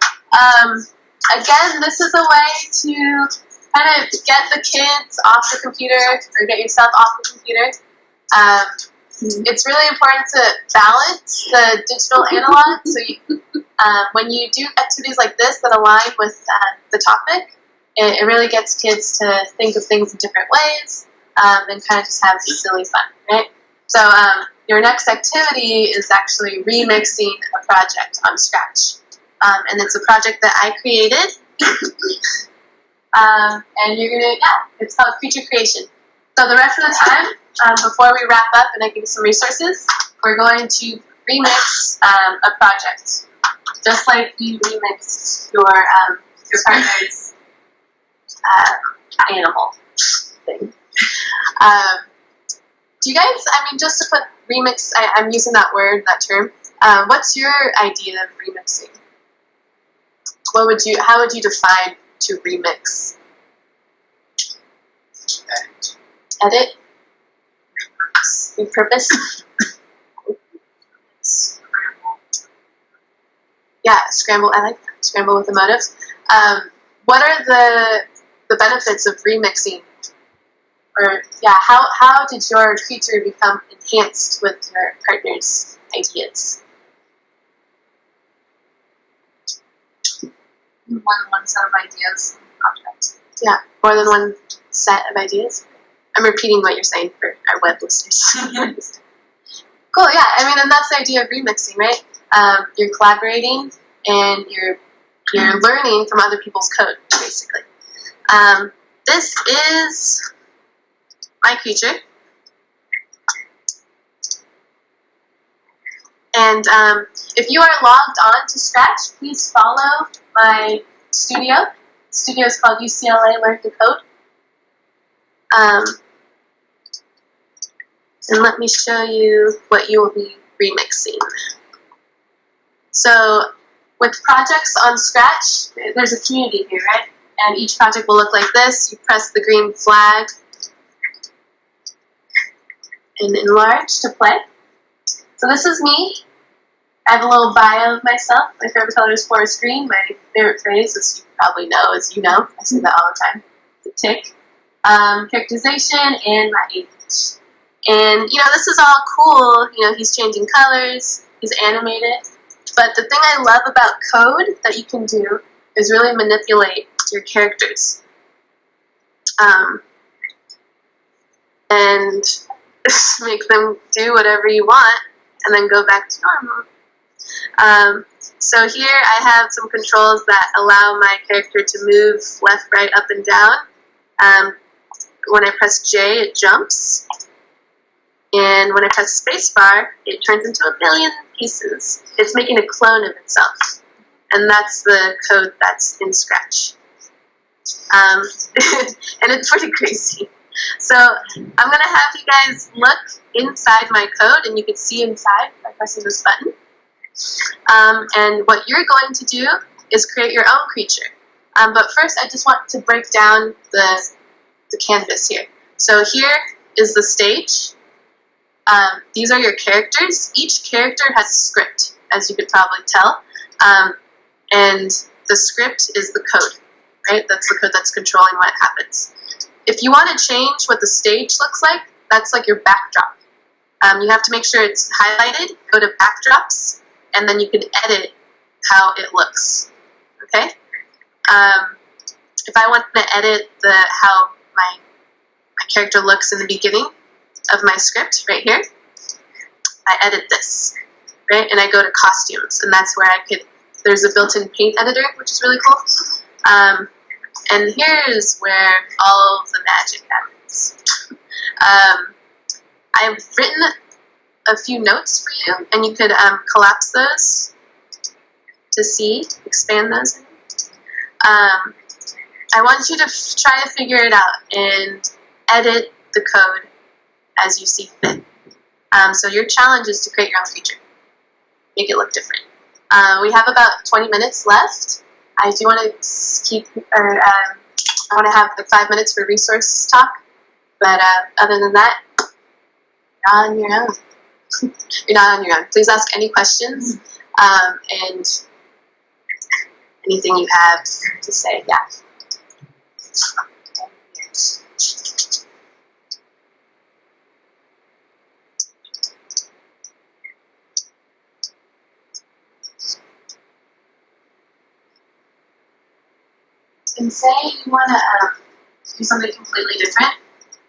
Again, this is a way to kind of get the kids off the computer or get yourself off the computer. It's really important to balance the digital analog. So you, when you do activities like this that align with the topic, it really gets kids to think of things in different ways and kind of just have silly fun, right? So your next activity is actually remixing a project on Scratch. And it's a project that I created. And you're gonna, it's called Creature Creation. So the rest of the time, before we wrap up and I give you some resources, we're going to remix a project. Just like you remixed your partner's animal thing. Do you guys, I mean, just to put remix, I'm using that word, that term. What's your idea of remixing? How would you define to remix? Edit? Repurpose? yeah, scramble. I like that. Scramble with a motive. What are the benefits of remixing? Or yeah, how did your creature become enhanced with your partner's ideas? More than one set of ideas and projects. Yeah, more than one set of ideas. I'm repeating what you're saying for our web listeners. Cool, yeah. I mean, and that's the idea of remixing, right? You're collaborating and you're learning from other people's code, basically. This is my creature. And if you are logged on to Scratch, please follow my studio. The studio is called UCLA Learn to Code. And let me show you what you will be remixing. So with projects on Scratch, there's a community here, right? And each project will look like this. You press the green flag and enlarge to play. So this is me. I have a little bio of myself. My favorite color is forest green. My favorite phrase, as you probably know, is you know. I say that all the time. It's a tick. Characterization and my age. And, you know, this is all cool. You know, he's changing colors. He's animated. But the thing I love about code that you can do is really manipulate your characters. And make them do whatever you want and then go back to normal. So here I have some controls that allow my character to move left, right, up, and down. When I press J, it jumps. And when I press spacebar, it turns into a billion pieces. It's making a clone of itself. And that's the code that's in Scratch. And it's pretty crazy. So I'm going to have you guys look inside my code, and you can see inside by pressing this button. And what you're going to do is create your own creature. But first, I just want to break down the canvas here. So here is the stage. These are your characters. Each character has a script, as you could probably tell. And the script is the code, right? That's the code that's controlling what happens. If you want to change what the stage looks like, that's like your backdrop. You have to make sure it's highlighted, go to backdrops, and then you can edit how it looks, okay? If I want to edit how my character looks in the beginning of my script right here, I edit this, right? And I go to costumes, and that's where there's a built-in paint editor, which is really cool. And here's where all of the magic happens. I've written a few notes for you, and you could collapse those to see, expand those. I want you to try to figure it out and edit the code as you see fit. So your challenge is to create your own feature. Make it look different. We have about 20 minutes left. I do want to I want to have like 5 minutes for resource talk, but other than that, you're on your own. You're not on your own. Please ask any questions and anything you have to say. Yeah. And say you want to do something completely different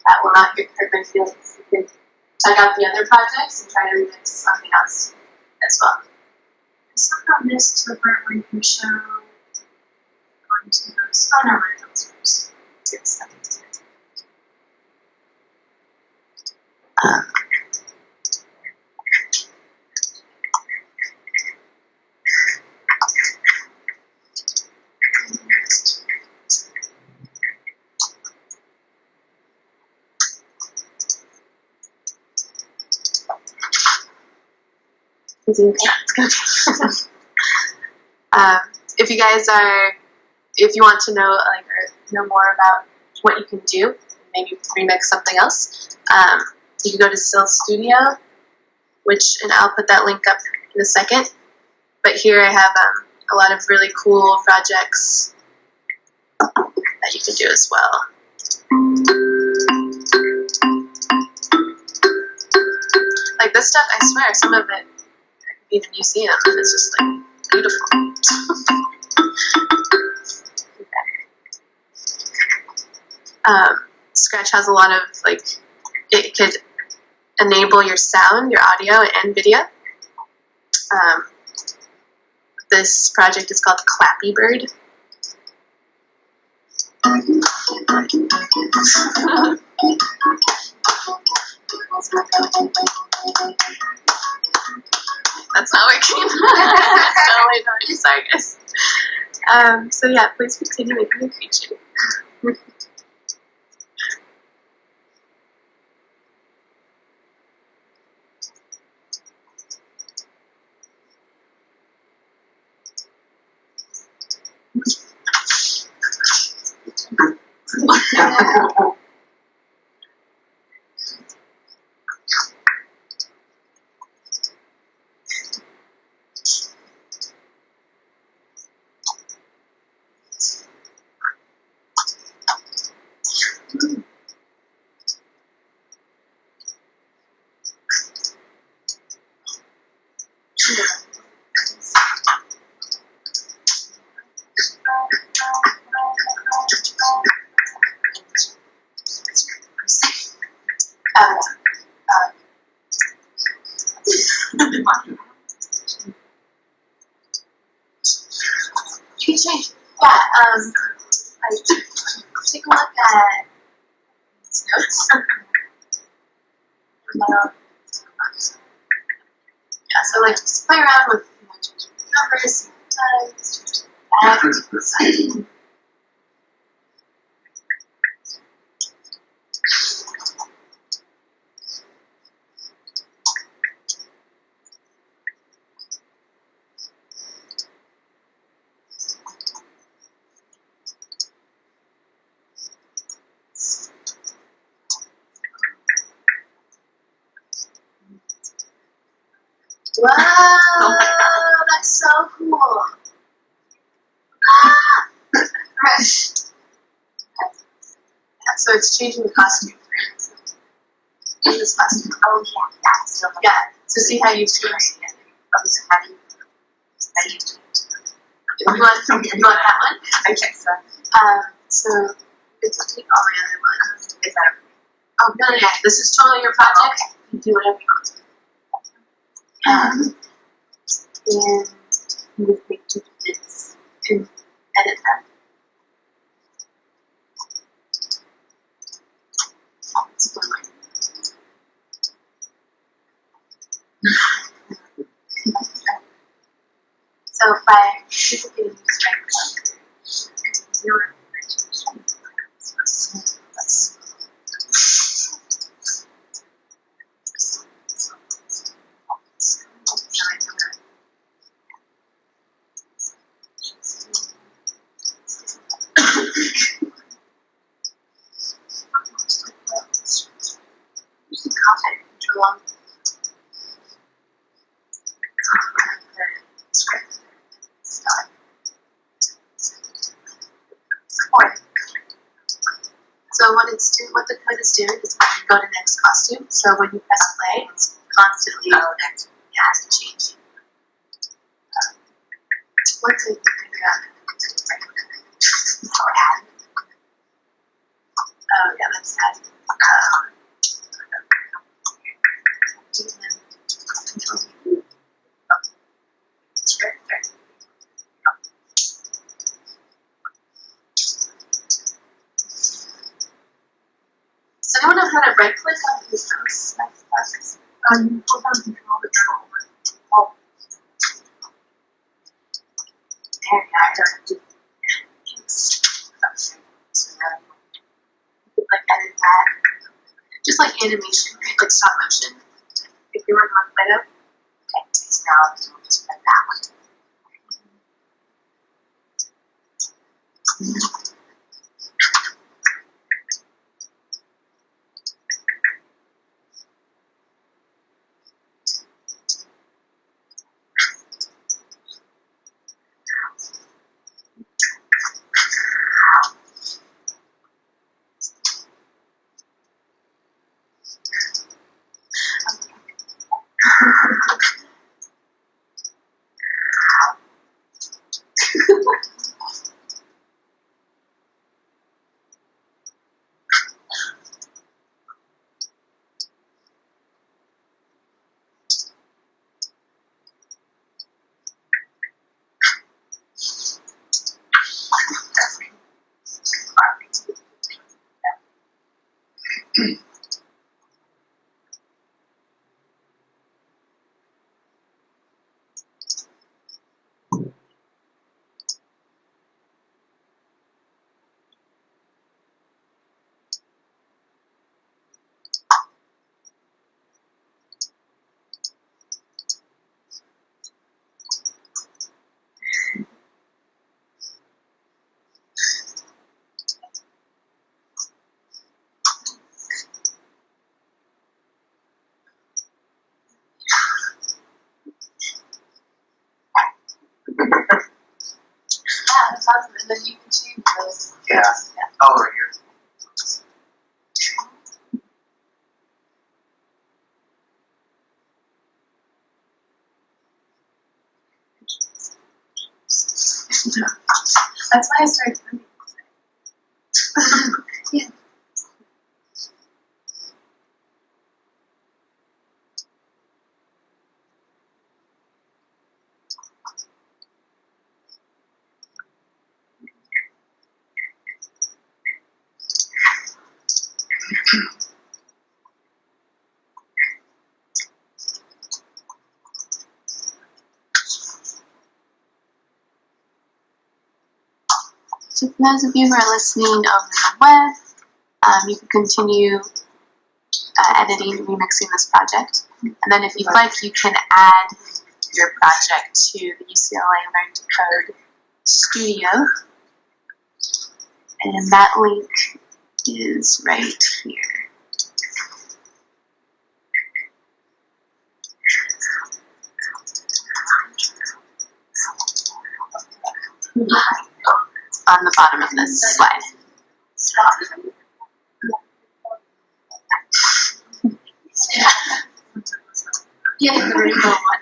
that will not hurt my feelings. You can check out the other projects and try to remix something else as well. I somehow missed the part where you can show going to those. Oh, no, right, those first. Yes. If you guys if you want to know or know more about what you can do, maybe remix something else, you can go to Syl Studio, and I'll put that link up in a second. But here I have a lot of really cool projects that you can do as well. Like this stuff, I swear, some of it I could even museum, and it's just like beautiful. Scratch has a lot of like, it could enable your sound, your audio, and video. This project is called Clappy Bird. That's not working. Totally not. Sorry, guys. So yeah, please continue making the feature. You can change. Yeah, like, take a look at these notes. Yeah, so like just play around with numbers, size. Wow, that's so cool. Right. So it's changing the costume. In this costume. Oh yeah, still. Yeah. So see how you change it. How do you You want that one? Okay. So it's take all my other ones. Is that? Oh no. This is totally your project. Okay. You do whatever you want. And you would make duplicates and edit them. So by duplicating these strengths, your control the script. So what the code is doing is when you go to next costume. So when you press play, it's constantly has to change. What's it? Oh yeah, that's sad. Does anyone know how to right click on these mouse? Hold down control the control. Oh. There you are. You could like edit that. Just like animation, right? Like stop motion. If you work on Play-Doh. Okay, so now we'll just put that one. Yeah, that's awesome. And then you can change those. Yeah. Oh, right here. That's why I started doing Yeah. So for those of you who are listening over the web, you can continue editing and remixing this project. And then if you'd like, you can add your project to the UCLA Learn to Code studio. And that link is right here. On the bottom of this slide. Yeah, the rainbow one.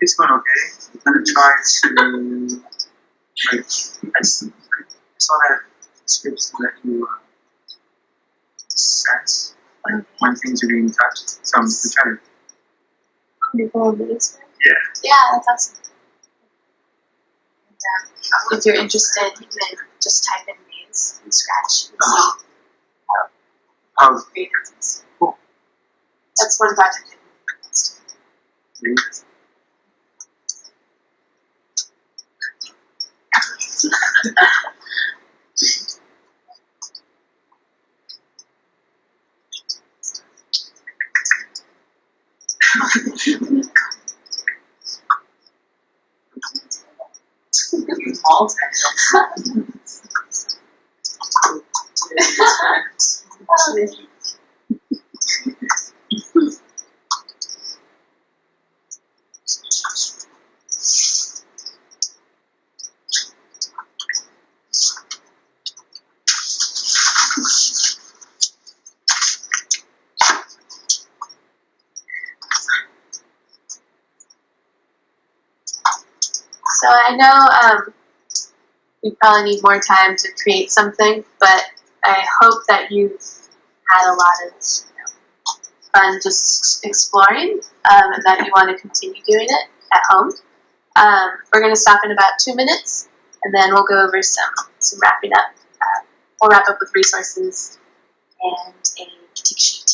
It's going okay. I'm gonna try to I saw that scripts that you sense when things are being touched. So I'm trying to Yeah, that's awesome. And, if you're interested, you can just type in names in Scratch and see how creative it is. Cool. That's one project. So I know we probably need more time to create something, but I hope that you've had a lot of fun just exploring, and that you want to continue doing it at home. We're going to stop in about 2 minutes, and then we'll go over some wrapping up. We'll wrap up with resources and a critique sheet.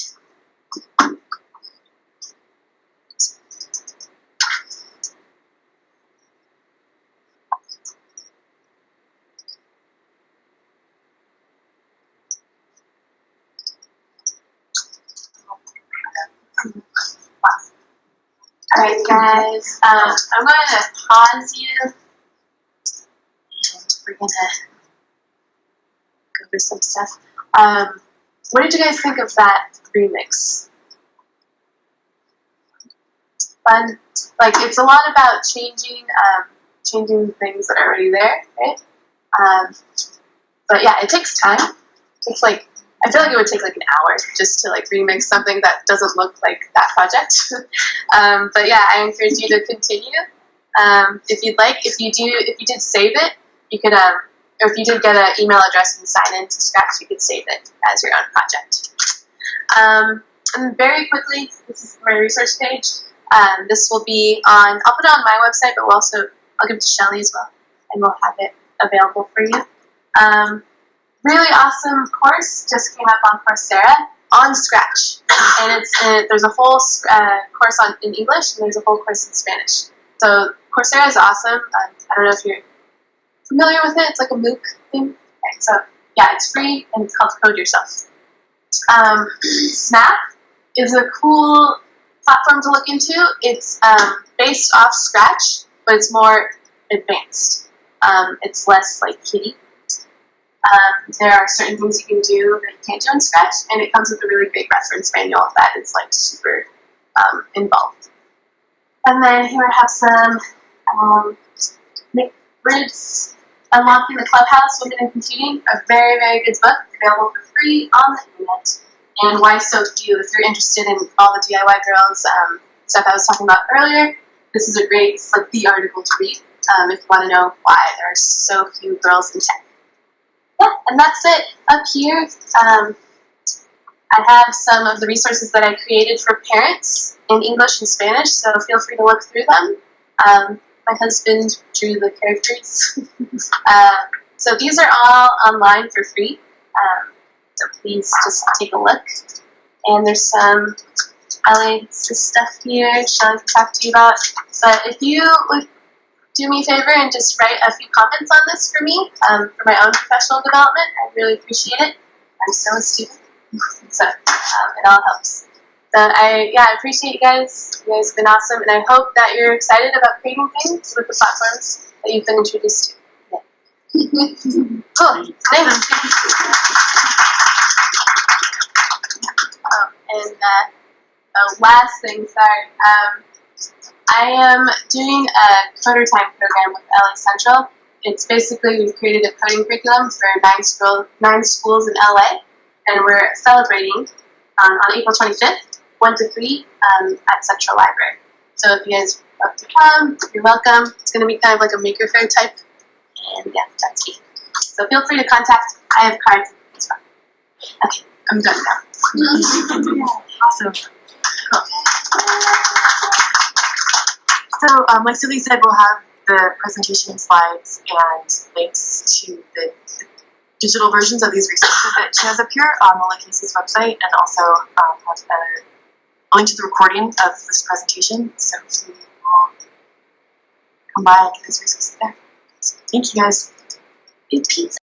Alright guys, I'm going to pause you, and we're going to go over some stuff. What did you guys think of that remix? Fun? Like, it's a lot about changing things that are already there, right? But yeah, it takes time. It takes I feel like it would take like an hour just to remix something that doesn't look like that project. But yeah, I encourage you to continue. If you'd like, if you did save it, you could or if you did get an email address and sign in to Scratch, you could save it as your own project. And very quickly, this is my resource page. This will be on, I'll put it on my website, but I'll give it to Shelly as well, and we'll have it available for you. Really awesome course just came up on Coursera on Scratch, and there's a whole course in English, and there's a whole course in Spanish. So Coursera is awesome. I don't know if you're familiar with it. It's like a MOOC thing. Okay, so yeah, it's free, and it's called Code Yourself. Snap is a cool platform to look into. It's based off Scratch, but it's more advanced. It's less like kiddie. There are certain things you can do that you can't do in Scratch, and it comes with a really great reference manual that is like super involved. And then here I have some Nick Brid's Unlocking the Clubhouse, Women in Computing, a very, very good book, available for free on the internet. And Why So Few, if you're interested in all the DIY girls stuff I was talking about earlier, this is a great, it's like the article to read if you want to know why there are so few girls in tech. Yeah, and that's it. Up here, I have some of the resources that I created for parents in English and Spanish, so feel free to look through them. My husband drew the characters. So these are all online for free, so please just take a look. And there's some LACASIS stuff here Shelly can talk to you about. But if you would do me a favor and just write a few comments on this for me for my own professional development, I really appreciate it. I'm still a student, so it all helps. So I appreciate you guys. You guys have been awesome, and I hope that you're excited about creating things with the platforms that you've been introduced to. Yeah. Cool. Thanks. And last thing, sorry. I am doing a Coder Time program with LA Central. It's basically, we've created a coding curriculum for 9 schools in LA, and we're celebrating on April 25th, 1 to 3 at Central Library. So if you guys would love to come, you're welcome. It's going to be kind of like a maker fair type, and yeah, that's me. So feel free to contact. I have cards as well. Okay, I'm done now. Yeah, awesome. Cool. So, like Sylvia said, we'll have the presentation slides and links to the digital versions of these resources that she has up here on the LACASIS website, and also have a link to the recording of this presentation. So you will come by and get these resources there. So thank you guys. Good pizza.